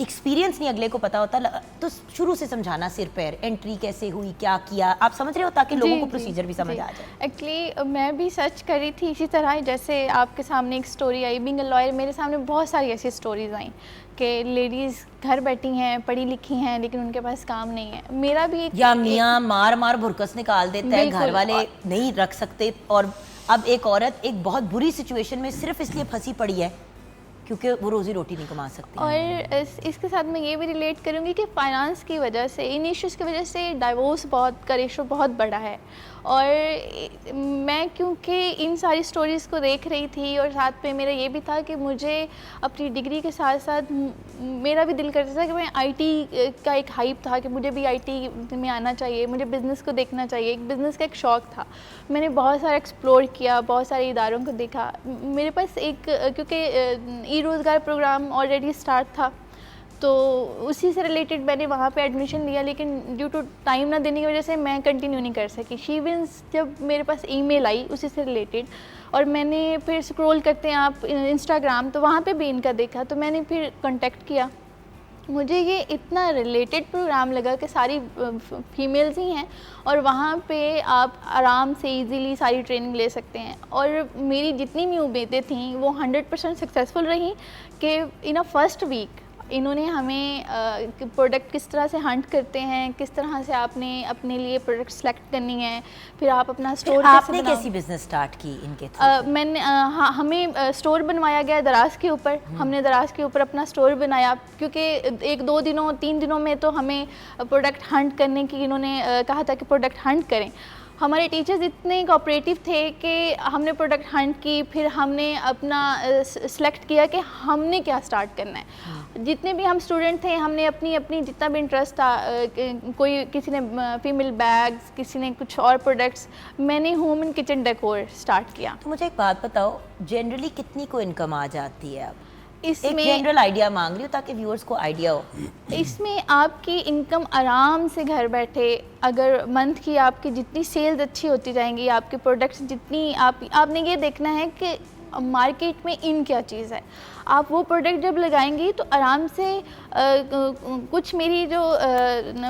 एक्सपीरियंस नहीं अगले को पता होता तो शुरू से समझाना, सिर पैर एंट्री कैसे हुई, क्या किया, आप समझ रहे हो, ताकि लोगों को प्रोसीजर भी समझ आ जाए। एक्चुअली मैं भी सर्च कर रही थी इसी तरह, जैसे आपके सामने एक story I being a lawyer, मेरे सामने बहुत सारी ऐसी स्टोरीज आई कि लेडीज़ घर बैठी हैं, पढ़ी लिखी हैं, लेकिन उनके पास काम नहीं है। मेरा भी या मियाँ मार मार भुरकस निकाल देता है, घर वाले नहीं रख सकते, और अब एक औरत एक बहुत बुरी सिचुएशन में सिर्फ इसलिए फंसी पड़ी है क्योंकि वो रोज़ी रोटी नहीं कमा सकती। और इसके साथ मैं ये भी रिलेट करूँगी कि फाइनेंस की वजह से, इन इश्यूज़ की वजह से डाइवोर्स का रेशो बहुत बड़ा है। और मैं क्योंकि इन सारी स्टोरीज़ को देख रही थी और साथ में मेरा ये भी था कि मुझे अपनी डिग्री के साथ साथ मेरा भी दिल करता था कि मैं IT का एक हाइप था कि मुझे भी IT में आना चाहिए, मुझे बिज़नेस को देखना चाहिए, एक बिज़नेस का एक शौक़ था। मैंने बहुत सारा एक्सप्लोर किया, बहुत सारे इदारों को देखा। मेरे पास एक क्योंकि ई-रोज़गार प्रोग्राम ऑलरेडी स्टार्ट था, तो उसी से रिलेटेड मैंने वहाँ पे एडमिशन लिया, लेकिन ड्यू टू टाइम ना देने की वजह से मैं कंटिन्यू नहीं कर सकी। शी विंस जब मेरे पास ईमेल आई उसी से रिलेटेड, और मैंने फिर स्क्रॉल करते हैं आप इंस्टाग्राम, तो वहाँ पे भी इनका देखा, तो मैंने फिर कांटेक्ट किया। मुझे ये इतना रिलेटेड प्रोग्राम लगा कि सारी फीमेल्स ही हैं और वहाँ पे आप आराम से इजीली सारी ट्रेनिंग ले सकते हैं। और मेरी जितनी भी उम्मीदें थीं वो 100% सक्सेसफुल रहीं कि इन अ फर्स्ट वीक इन्होंने हमें प्रोडक्ट किस तरह से हंट करते हैं, किस तरह से आपने अपने लिए प्रोडक्ट सेलेक्ट करनी है, फिर आप अपना स्टोर आपने कैसी बिजनेस स्टार्ट की इनके थ्रू? मैंने हाँ, हमें स्टोर बनवाया गया दराज के ऊपर। हमने दराज के ऊपर अपना स्टोर बनाया, क्योंकि 1-2 दिनों 3 दिनों में तो हमें प्रोडक्ट हंट करने की इन्होंने कहा था कि प्रोडक्ट हंट करें। हमारे टीचर्स इतने कोऑपरेटिव थे कि हमने प्रोडक्ट हंट की, फिर हमने अपना सेलेक्ट किया कि हमने क्या स्टार्ट करना है। जितने भी हम स्टूडेंट थे हमने अपनी अपनी जितना भी इंटरेस्ट था, कोई किसी ने फीमेल बैग्स, किसी ने कुछ और प्रोडक्ट्स, मैंने home and kitchen decor start किया। तो मुझे एक बात बताओ, जनरली कितनी को इनकम आ जाती है? अब एक इसमें जनरल आइडिया मांग रही हूँ ताकि व्यूअर्स को आइडिया हो। इसमें आपकी इनकम आराम से घर बैठे, अगर मंथ की आपकी जितनी सेल्स अच्छी होती जाएंगी, आपके प्रोडक्ट्स जितनी आपने ये देखना है कि मार्केट में इन क्या चीज़ है। आप वो प्रोडक्ट जब लगाएंगी तो आराम से कुछ मेरी जो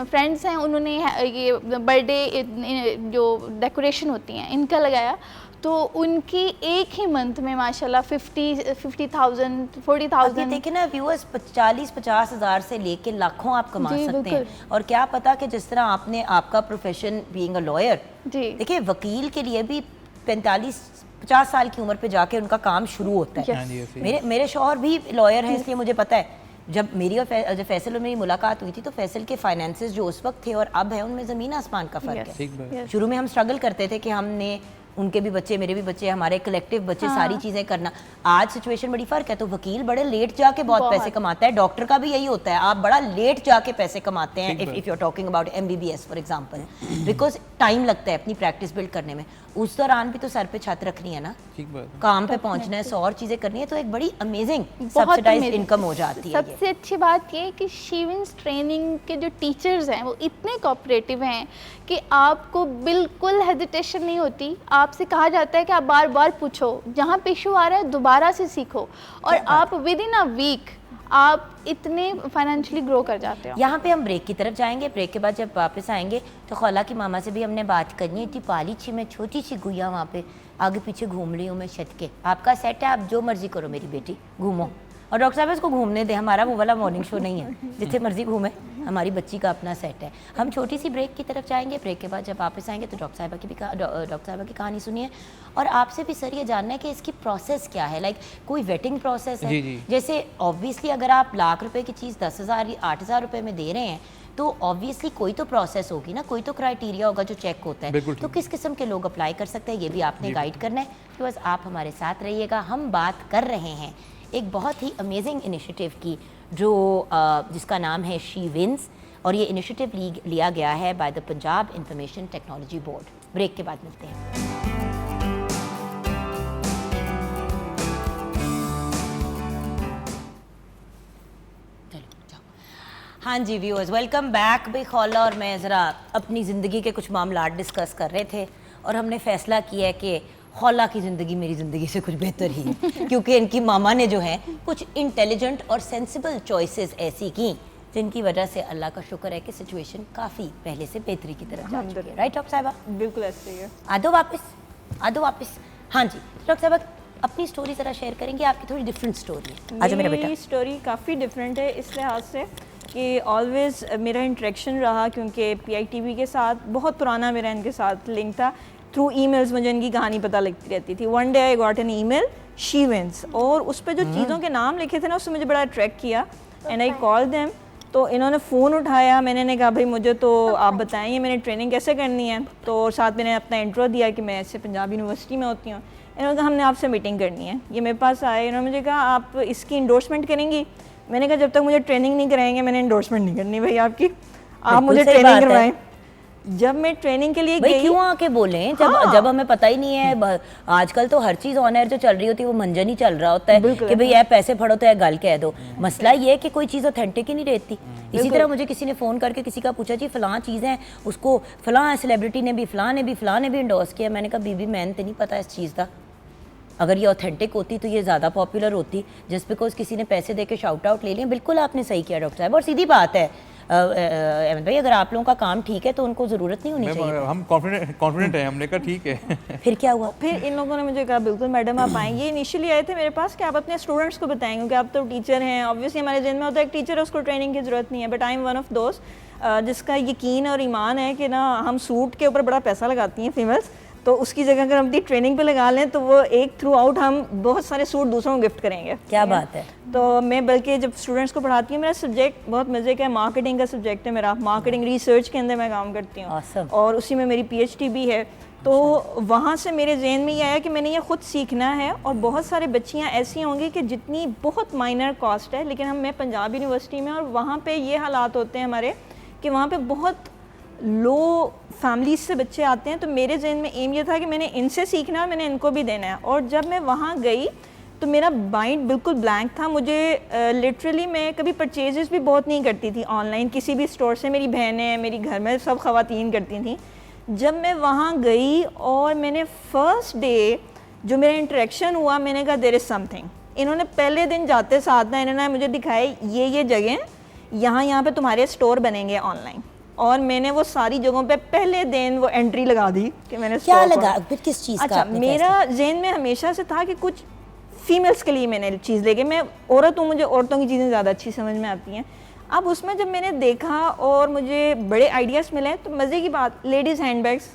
फ्रेंड्स हैं उन्होंने ये बर्थडे जो डेकोरेशन होती हैं इनका लगाया, तो उनकी एक ही मंथ में माशाल्लाह 50,000 40,000। देखिए ना व्यूअर्स, 40-50 हज़ार से लेके लाखों आप कमा जी, सकते हैं। बिल्कुल। और क्या पता कि जिस तरह आपने आपका प्रोफेशन बीइंग अ लॉयर, जी। देखिए वकील के लिए भी 45-50 साल की उम्र पे जाके उनका काम शुरू होता है। हाँ जी, ऐसे ही। मेरे शौहर भी लॉयर हैं, इसलिए मुझे पता है। जब मेरी और जब फैसल और मेरी मुलाकात हुई थी तो फैसल के फाइनेंसेस जो उस वक्त थे और अब है उनमें ज़मीन आसमान का फ़र्क है। ठीक बात। शुरू में हम स्ट्रगल करते थे कि हमने उनके भी बच्चे, मेरे भी बच्चे, हमारे कलेक्टिव बच्चे, सारी चीज़ें करना। आज सिचुएशन बड़ी फ़र्क है। तो वकील बड़े लेट जाके बहुत पैसे कमाता है, डॉक्टर का भी यही होता है, आप बड़ा लेट जाके पैसे कमाते हैं। If you are talking about MBBS for example, because time लगता है अपनी प्रैक्टिस बिल्ड करने में। उस दौरान भी तो सर पे छत रखनी है ना, ठीक बात है। काम पे पहुंचना है, 100 और चीज़ें करनी है, तो एक बड़ी अमेजिंग बहुत सब्सिडाइज्ड amazing। इनकम हो जाती है ये। सबसे अच्छी बात ये है कि शीविंस ट्रेनिंग के जो टीचर्स हैं वो इतने कोऑपरेटिव हैं कि आपको बिल्कुल हेजिटेशन नहीं होती। आपसे कहा जाता है कि आप बार बार पूछो, जहाँ पे इशू आ रहा है दोबारा से सीखो, और आप विद इन अ वीक आप इतने फाइनेंशियली ग्रो कर जाते हो। यहाँ पे हम ब्रेक की तरफ जाएंगे। ब्रेक के बाद जब वापस आएंगे तो खौला की मामा से भी हमने बात करनी है। इतनी पाली छी मैं छोटी सी गुइया वहाँ पे आगे पीछे घूम रही हूँ मैं छत के। आपका सेट है, आप जो मर्जी करो मेरी बेटी, घूमो। और डॉक्टर साहब इसको घूमने दें, हमारा वो वाला मॉर्निंग शो नहीं है जितने मर्जी घूमे, हमारी बच्ची का अपना सेट है। हम छोटी सी ब्रेक की तरफ जाएंगे। ब्रेक के बाद जब वापस आएंगे तो डॉक्टर साहिबा की कहानी सुनिए, और आपसे भी सर ये जानना है कि इसकी प्रोसेस क्या है। लाइक कोई वेटिंग प्रोसेस है? जी, जी। जैसे ऑब्वियसली अगर आप लाख रुपए की चीज़ 10,000 या 8,000 रुपए में दे रहे हैं तो ऑब्वियसली कोई तो प्रोसेस होगी ना, कोई तो क्राइटेरिया होगा जो चेक होता है। बिल्कुल तो ठीक। किस किस्म के लोग अप्लाई कर सकते हैं ये भी आपने गाइड करना है। तो बस आप हमारे साथ रहिएगा। हम बात कर रहे हैं एक बहुत ही अमेजिंग इनिशिएटिव की जो जिसका नाम है शी विंस, और ये इनिशिएटिव लिया गया है by the Punjab information technology board. Break के बाद मिलते हैं। हाँ जी व्यूअर्स, वेलकम बैक। भाई खौला और मैं ज़रा अपनी ज़िंदगी के कुछ मामलात डिस्कस कर रहे थे और हमने फ़ैसला किया है कि खौला की ज़िंदगी मेरी ज़िंदगी से कुछ बेहतर ही है क्योंकि इनकी मामा ने जो है कुछ इंटेलिजेंट और सेंसिबल चॉइसेस ऐसी की जिनकी वजह से अल्लाह का शुक्र है कि सिचुएशन काफ़ी पहले से बेहतरी की तरफ जा चुकी है। राइट डॉक्टर साहिबा? बिल्कुल ऐसे ही है। आ दो वापस। हाँ जी डॉक्टर साहिबा, अपनी स्टोरी ज़रा शेयर करेंगे। आपकी थोड़ी डिफरेंट स्टोरी है। आ जाओ मेरा बेटा। मेरी स्टोरी काफ़ी डिफरेंट है इस लिहाज से कि ऑलवेज़ मेरा इंटरेक्शन रहा, क्योंकि PITV के साथ बहुत पुराना मेरा इनके साथ लिंक था। थ्रू ईमेल्स मुझे इनकी कहानी पता लगती रहती थी। One day I got an email she wins, और उस पर जो चीज़ों के नाम लिखे थे ना उससे मुझे बड़ा अट्रैक्ट किया एंड आई कॉल देम। तो इन्होंने फ़ोन उठाया, मैंने कहा भाई मुझे तो आप बताएंगे मैंने ट्रेनिंग कैसे करनी है। तो साथ मैंने अपना इंट्रो दिया कि मैं ऐसे पंजाब यूनिवर्सिटी में होती हूँ। इन्होंने कहा हमने आपसे मीटिंग करनी है। ये मेरे पास आए, इन्होंने मुझे कहा आप इसकी इंडोर्समेंट करेंगी। मैंने कहा जब तक मुझे ट्रेनिंग नहीं कराएंगे मैंने इंडोर्समेंट नहीं करनी भाई आपकी, आप मुझे सही ट्रेनिंग बात है। करवाएं। जब मैं ट्रेनिंग के लिए भाई गई, क्यों आके बोलें जब हमें पता ही नहीं है। आजकल तो हर चीज ऑन एयर जो चल रही होती है वो मंजन ही चल रहा होता है कि भाई ये पैसे फड़ो तो ये गल कह दो। मसला ये है कि कोई चीज़ ऑथेंटिक ही नहीं रहती। इसी तरह मुझे किसी ने फ़ोन करके किसी का पूछा जी फलां चीज़ है, उसको फलां सेलिब्रिटी ने भी फलां ने भी इंडोर्स किया। मैंने कहा बीबी मैंने तो नहीं पता इस चीज़ का। अगर ये ऑथेंटिक होती तो ये ज़्यादा पॉपुलर होती, जस्ट बिकॉज किसी ने पैसे दे के शाउट आउट ले लिया। बिल्कुल आपने सही किया डॉक्टर साहब, और सीधी बात है अहमद भाई, अगर आप लोगों का काम ठीक है तो उनको ज़रूरत नहीं होनी चाहिए। हम कॉन्फिडेंट हैं, हमने कहा ठीक है। फिर क्या हुआ? फिर इन लोगों ने मुझे कहा बिल्कुल मैडम आप आएंगे। इनिशियली आए थे मेरे पास कि आप अपने स्टूडेंट्स को बताएंगे, क्योंकि आप तो टीचर हैं। ऑब्वियसली हमारे जिन में होता है एक टीचर है उसको ट्रेनिंग की ज़रूरत नहीं है, but I am one of दोस्त जिसका यकीन और ईमान है कि ना हम सूट के ऊपर बड़ा पैसा लगाती हैं फीमेल्स, तो उसकी जगह अगर हम अपनी ट्रेनिंग पे लगा लें तो वो एक थ्रू आउट हम बहुत सारे सूट दूसरों को गिफ्ट करेंगे। क्या बात है। तो मैं बल्कि जब स्टूडेंट्स को पढ़ाती हूँ, मेरा सब्जेक्ट बहुत मज़े का है, मार्केटिंग का सब्जेक्ट है मेरा, मार्केटिंग रिसर्च के अंदर मैं काम करती हूँ Awesome. और उसी में मेरी PhD भी है। तो वहाँ से मेरे जहन में ये आया कि मैंने ये खुद सीखना है और बहुत सारे बच्चियाँ ऐसी होंगी कि जितनी बहुत माइनर कॉस्ट है, लेकिन मैं पंजाब यूनिवर्सिटी में और वहाँ पे ये हालात होते हैं हमारे कि वहाँ पे बहुत लो फैमिलीज से बच्चे आते हैं। तो मेरे जहन में एम ये था कि मैंने इनसे सीखना है और मैंने इनको भी देना है। और जब मैं वहाँ गई तो मेरा माइंड बिल्कुल ब्लैंक था। मुझे लिटरली मैं कभी परचेजेस भी बहुत नहीं करती थी ऑनलाइन किसी भी स्टोर से। मेरी बहनें, मेरी घर में सब ख़वातीन करती थी। जब मैं वहाँ गई और मैंने फर्स्ट डे जो मेरा इंटरेक्शन हुआ, मैंने कहा देयर इज़ समथिंग। इन्होंने पहले दिन जाते साथ ना इन्होंने मुझे दिखाए ये जगह, यहाँ पे तुम्हारे स्टोर बनेंगे ऑनलाइन। और मैंने वो सारी जगहों पे पहले दिन वो एंट्री लगा दी कि मैंने क्या store लगा खोला। फिर, किस चीज़ का अच्छा, आपने मेरा जहन में हमेशा से था कि कुछ फीमेल्स के लिए मैंने चीज़ लेके, मैं औरत हूँ, मुझे औरतों की चीज़ें ज़्यादा अच्छी समझ में आती हैं। अब उसमें जब मैंने देखा और मुझे बड़े आइडियाज़ मिले तो मज़े की बात, ladies handbags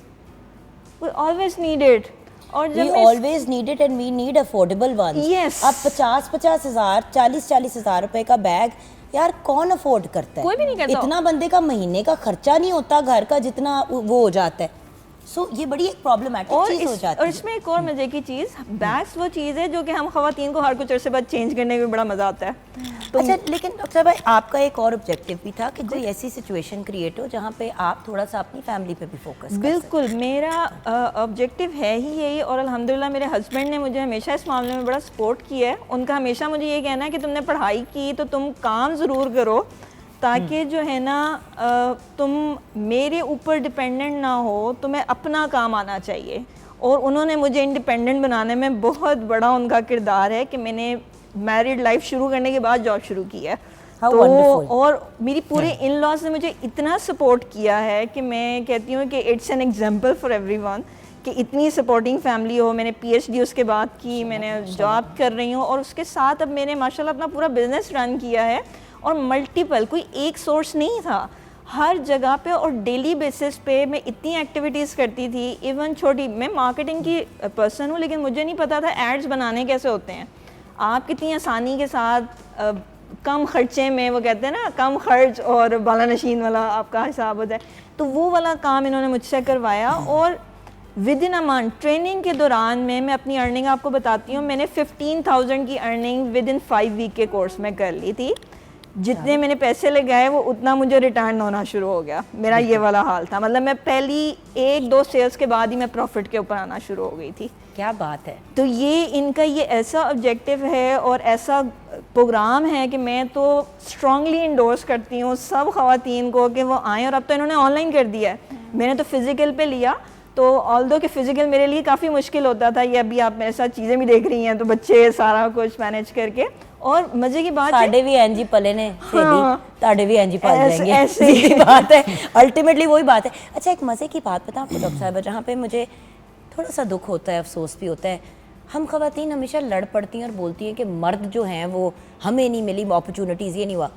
we always needed. और जब We मैं always need it and we need affordable ones. Yes. अब 50-50 हज़ार, 40-40 हज़ार रुपए का बैग यार कौन अफोर्ड करता है? कोई भी नहीं करता। इतना बंदे का महीने का खर्चा नहीं होता घर का जितना वो हो जाता है। सो ये बड़ी एक प्रॉब्लमेटिक चीज़ हो जाती और है। इसमें एक और मज़े की चीज़, बैग्स वो चीज़ है जो कि हम ख़वातीन को हर कुछ अरसे बाद चेंज करने में बड़ा मज़ा आता है। तो अच्छा, लेकिन डॉक्टर भाई आपका एक और ऑब्जेक्टिव भी था कि कोई ऐसी सिचुएशन क्रिएट हो जहाँ पे आप थोड़ा सा अपनी फैमिली पे भी फोकस कर बिल्कुल मेरा ऑब्जेक्टिव है ही यही। और अल्हम्दुलिल्लाह मेरे हस्बैंड ने मुझे हमेशा इस मामले में बड़ा सपोर्ट किया है। उनका हमेशा मुझे ये कहना है कि तुमने पढ़ाई की तो तुम काम ज़रूर करो, ताकि जो है ना तुम मेरे ऊपर डिपेंडेंट ना हो, तुम्हें अपना काम आना चाहिए। और उन्होंने मुझे इंडिपेंडेंट बनाने में बहुत बड़ा उनका किरदार है कि मैंने मैरिड लाइफ शुरू करने के बाद जॉब शुरू की है। How तो wonderful. और मेरी पूरे इन लॉज ने मुझे इतना सपोर्ट किया है कि मैं कहती हूँ कि it's an example for everyone कि इतनी सपोर्टिंग फैमिली हो। मैंने PhD उसके बाद की, मैंने जॉब कर रही हूँ और उसके साथ अब मैंने माशाल्लाह अपना पूरा बिजनेस रन किया है। और मल्टीपल, कोई एक सोर्स नहीं था, हर जगह पे और डेली बेसिस पे मैं इतनी एक्टिविटीज़ करती थी। इवन छोटी, मैं मार्केटिंग की पर्सन हूँ लेकिन मुझे नहीं पता था एड्स बनाने कैसे होते हैं। आप कितनी आसानी के साथ कम खर्चे में, वो कहते हैं ना कम खर्च और बाला नशीन वाला आपका हिसाब होता है, तो वो वाला काम इन्होंने मुझसे करवाया। और with in a month training के दौरान में मैं अपनी अर्निंग आपको बताती हूँ, मैंने 15,000 की अर्निंग विद इन 5 वीक के कोर्स में कर ली थी। जितने मैंने पैसे लगाए वो उतना मुझे रिटर्न होना शुरू हो गया। मेरा ये वाला हाल था, मतलब मैं पहली 1-2 सेल्स के बाद ही मैं प्रॉफिट के ऊपर आना शुरू हो गई थी। क्या बात है। तो ये इनका ये ऐसा ऑब्जेक्टिव है और ऐसा प्रोग्राम है कि मैं तो स्ट्रांगली इंडोर्स करती हूँ सब ख़वातीन को कि वो आएँ। और अब तो इन्होंने ऑनलाइन कर दिया है, मैंने तो फिज़िकल पे लिया। तो ऑल्दो कि फ़िज़िकल मेरे लिए काफ़ी मुश्किल होता था, ये अभी आप मेरे साथ चीज़ें भी देख रही हैं, तो बच्चे सारा कुछ मैनेज करके। और मज़े की बात है, साढ़े भी एनजी पले ने हाँ, ताड़े भी एनजी पल ऐसे- जाएंगे, ऐसे ही। सीधी बात है। अल्टीमेटली वही बात है। अच्छा, एक मज़े की बात बताऊँ आपको डॉक्टर साहब, जहाँ पे मुझे थोड़ा सा दुख होता है, अफसोस भी होता है। हम ख़वातीन हमेशा लड़ पड़ती हैं और बोलती हैं कि मर्द जो हैं वो हमें नहीं मिली अपॉर्चुनिटीज़, ये नहीं हुआ।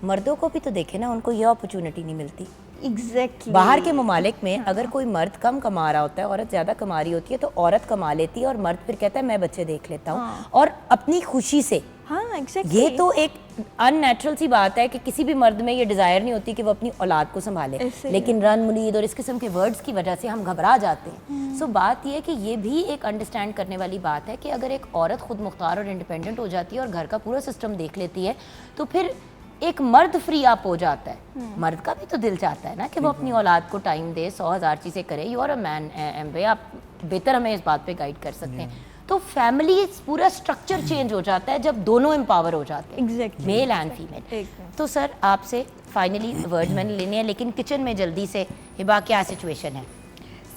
मर्दों को भी तो देखे ना, उनको ये अपॉर्चुनिटी नहीं मिलती। एग्जैक्टली बाहर के ममालिक में अगर कोई मर्द कम कमा रहा होता है, औरत ज़्यादा कमा रही होती है, तो औरत कमा लेती है और मर्द फिर कहता है मैं बच्चे देख लेता हूँ और अपनी खुशी से। हाँ एग्जैक्टली, ये तो एक अननेचुरल सी बात है कि किसी भी मर्द में ये डिज़ायर नहीं होती कि वो अपनी औलाद को संभाले, ऐसे ही लेकिन रन मुनीद और इस किस्म के वर्ड्स की वजह से हम घबरा जाते हैं। सो बात ये है कि ये भी एक अंडरस्टैंड करने वाली बात है कि अगर एक औरत खुद मुख्तार और इंडिपेंडेंट हो जाती है और घर का पूरा सिस्टम देख लेती है, तो फिर एक मर्द फ्री अप हो जाता है। मर्द का भी तो दिल चाहता है ना कि वो अपनी औलाद को टाइम दे, 100,000 चीज़ें करे। यू आर अ मैन एम्बे, आप बेहतर हमें इस बात पे गाइड कर सकते हैं। तो फैमिली पूरा स्ट्रक्चर चेंज हो जाता है जब दोनों एम्पावर हो जाते हैं, Exactly. Male and female. तो सर आपसे फाइनली वर्ड मैंने लेने हैं, लेकिन किचन में जल्दी से हिबा क्या सिचुएशन है?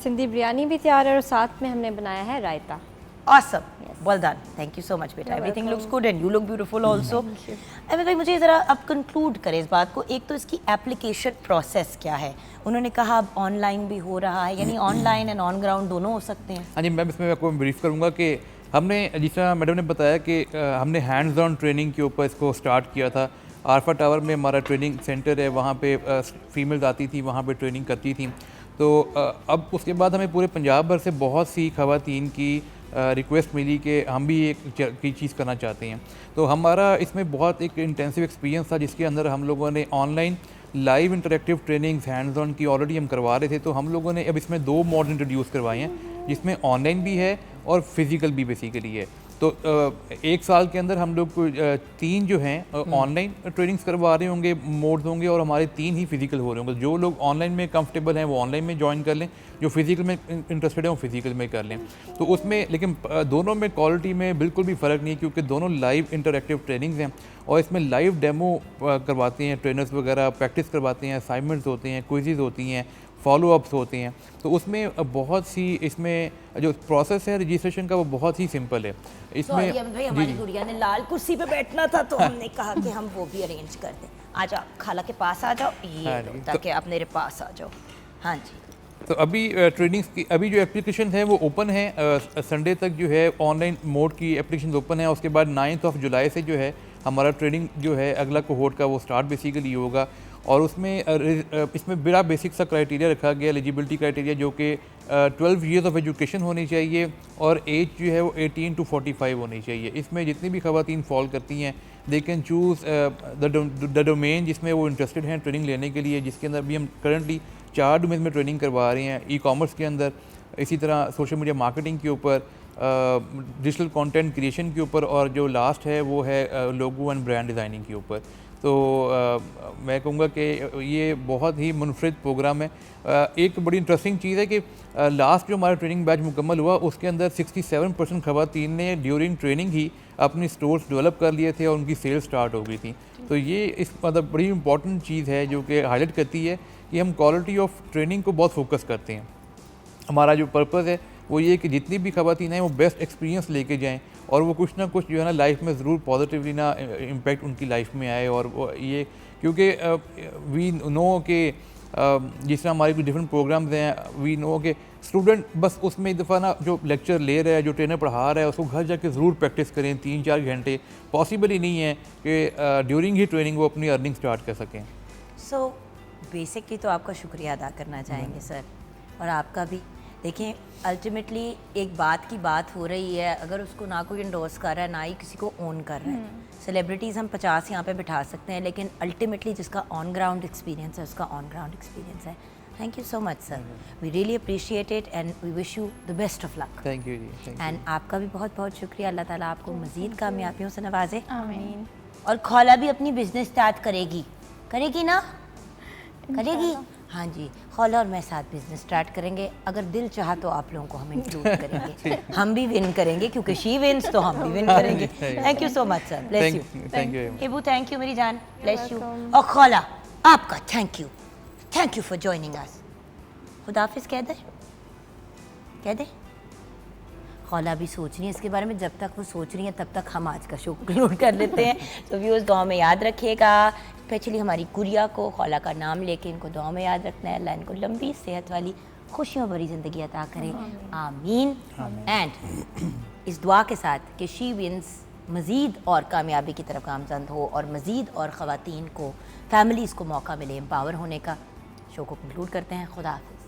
सिंधी बिरयानी भी तैयार है और साथ में हमने बनाया है रायता। Awesome. Well done. Thank you so much, बेटा. Everything looks good and you look beautiful also. Amit भाई, मुझे ज़रा अब कंक्लूड करें इस बात को। एक तो इसकी एप्लीकेशन प्रोसेस क्या है? उन्होंने कहा अब ऑनलाइन भी हो रहा है, यानी ऑनलाइन एंड ऑन ग्राउंड दोनों हो सकते हैं। हाँ जी, मैं इसमें आपको ब्रीफ करूँगा कि हमने, जिस तरह मैडम ने बताया कि हमने हैंड्स ऑन ट्रेनिंग के ऊपर इसको स्टार्ट किया था। आरफा टावर में हमारा ट्रेनिंग सेंटर है, वहाँ पे फीमेल्स आती थी, वहाँ पे ट्रेनिंग करती थी। तो अब उसके बाद हमें पूरे पंजाब भर से बहुत सी ख़वातीन की रिक्वेस्ट मिली कि हम भी एक चीज़ करना चाहते हैं। तो हमारा इसमें बहुत एक इंटेंसिव एक्सपीरियंस था, जिसके अंदर हम लोगों ने online live interactive trainings hands on की ऑलरेडी हम करवा रहे थे। तो हम लोगों ने अब इसमें 2 मोड इंट्रोड्यूस करवाए हैं, जिसमें ऑनलाइन भी है और फिज़िकल भी बेसिकली है। तो 1 साल के अंदर हम लोग 3 जो हैं ऑनलाइन ट्रेनिंग्स करवा रहे होंगे, मोड्स होंगे, और हमारे 3 ही फिजिकल हो रहे होंगे। जो लोग ऑनलाइन में कंफर्टेबल हैं वो ऑनलाइन में ज्वाइन कर लें, जो फिजिकल में इंटरेस्टेड हैं वो फिजिकल में कर लें। तो उसमें लेकिन दोनों में क्वालिटी में बिल्कुल भी फ़र्क नहीं है, क्योंकि दोनों लाइव इंटरेक्टिव ट्रेनिंग्स हैं और इसमें लाइव डेमो करवाते हैं ट्रेनर्स वगैरह, प्रैक्टिस करवाते हैं, असाइनमेंट्स होते हैं, क्विज़ होती हैं, फॉलोअप्स होते हैं। तो उसमें बहुत सी इसमें जो प्रोसेस है रजिस्ट्रेशन का वो बहुत ही सिंपल है। इसमें भाई हमारी गुड़िया ने लाल कुर्सी पे बैठना था, तो हमने कहा कि हम वो भी अरेंज कर दें। आ जाओ खाला के पास आ जाओ, ये लो, ताकि आप मेरे पास आ जाओ। हाँ जी। तो अभी ट्रेनिंग्स की अभी जो एप्लीकेशन है वो ओपन है, संडे तक जो है ऑनलाइन मोड की एप्लीकेशन ओपन है। उसके बाद 9 जुलाई से जो है हमारा ट्रेनिंग जो है अगला कोहोर्ट का वो स्टार्ट बेसिकली होगा। और उसमें इसमें बड़ा बेसिक सा क्राइटेरिया रखा गया, एलिजिबिलिटी क्राइटेरिया, जो कि 12 ईयर्स ऑफ एजुकेशन होनी चाहिए और एज जो है वो 18 to 45 होनी चाहिए। इसमें जितनी भी ख़वातीन फॉल करती हैं they can choose the domain जिसमें वो इंटरेस्टेड हैं ट्रेनिंग लेने के लिए, जिसके अंदर भी हम करंटली 4 डोमेन में ट्रेनिंग करवा रहे हैं। ई-कॉमर्स के अंदर, इसी तरह सोशल मीडिया मार्केटिंग के ऊपर, डिजिटल कंटेंट क्रिएशन के ऊपर, और जो लास्ट है वो है लोगो एंड ब्रांड डिज़ाइनिंग के ऊपर। तो मैं कहूँगा कि ये बहुत ही मुनफरिद प्रोग्राम है। एक बड़ी इंटरेस्टिंग चीज़ है कि लास्ट जो हमारा ट्रेनिंग बैच मुकम्मल हुआ उसके अंदर 67% ख़वातीन ने ड्यूरिंग ट्रेनिंग ही अपनी स्टोर्स डेवलप कर लिए थे और उनकी सेल स्टार्ट हो गई थी। तो ये इस मतलब बड़ी इंपॉर्टेंट चीज़ है जो कि हाईलाइट करती है कि हम क्वालिटी ऑफ ट्रेनिंग को बहुत फोकस करते हैं। हमारा जो पर्पज़ है वो ये कि जितनी भी ख़वातीन हैं वो बेस्ट एक्सपीरियंस लेके जाएं और वो कुछ ना कुछ जो है ना लाइफ में ज़रूर पॉजिटिवली ना इम्पैक्ट उनकी लाइफ में आए। और वो ये क्योंकि वी नो कि जिस तरह हमारे कुछ डिफरेंट प्रोग्राम्स हैं, वी नो कि स्टूडेंट बस उसमें एक दफ़ा ना जो लेक्चर ले रहा है, जो ट्रेनर पढ़ा रहा है, उसको घर जाके ज़रूर प्रैक्टिस करें 3-4 घंटे। पॉसिबल ही नहीं है कि ड्यूरिंग ही ट्रेनिंग वो अपनी अर्निंग स्टार्ट कर सकें। सो बेसिकली तो आपका शुक्रिया अदा करना चाहेंगे सर, और आपका भी। देखिए अल्टीमेटली एक बात की बात हो रही है, अगर उसको ना कोई इंडोर्स कर रहा है ना ही किसी को ओन कर रहा है। सेलिब्रिटीज़ हम 50 यहाँ पे बिठा सकते हैं, लेकिन अल्टीमेटली जिसका ऑन ग्राउंड एक्सपीरियंस है उसका ऑन ग्राउंड एक्सपीरियंस है। Thank you so much sir, we really appreciate it and we wish you the best of luck. Thank you ji. And आपका भी बहुत बहुत शुक्रिया। अल्लाह ताला आपको मज़ीद कामयाबियों से नवाजे। आमीन। और खौला भी अपनी बिजनेस स्टार्ट करेगी ना? करेगी। हाँ जी, खौला और मैं साथ बिजनेस स्टार्ट करेंगे। अगर दिल चाहा तो आप लोगों को हम इंक्लूड करेंगे। हम भी विन करेंगे क्योंकि शी विन्स तो हम भी विन करेंगे। Thank you so much sir, bless you. Thank you. Ebu thank you मेरी जान, ब्लेस यू। और खौला आपका thank you for joining us. खुदाफिज कह दे। खौला भी सोच रही है इसके बारे में, जब तक वो सोच रही हैं तब तक हम आज का शो कंक्लूड कर लेते हैं। तो व्यूअर्स दुआ में याद रखिएगा, स्पेशली हमारी गुड़िया को खौला का नाम लेके इनको दुआ में याद रखना है। अल्लाह इनको लंबी सेहत वाली खुशियों भरी ज़िंदगी अता करे, आमीन। एंड इस दुआ के साथ कि शी विन्स मज़ीद और कामयाबी की तरफ गामजन हो और मज़ीद और ख़वातीन को, फैमिलीज़ को मौका मिले एम्पावर होने का। शो को कंक्लूड करते हैं। खुदा हाफ़िज़।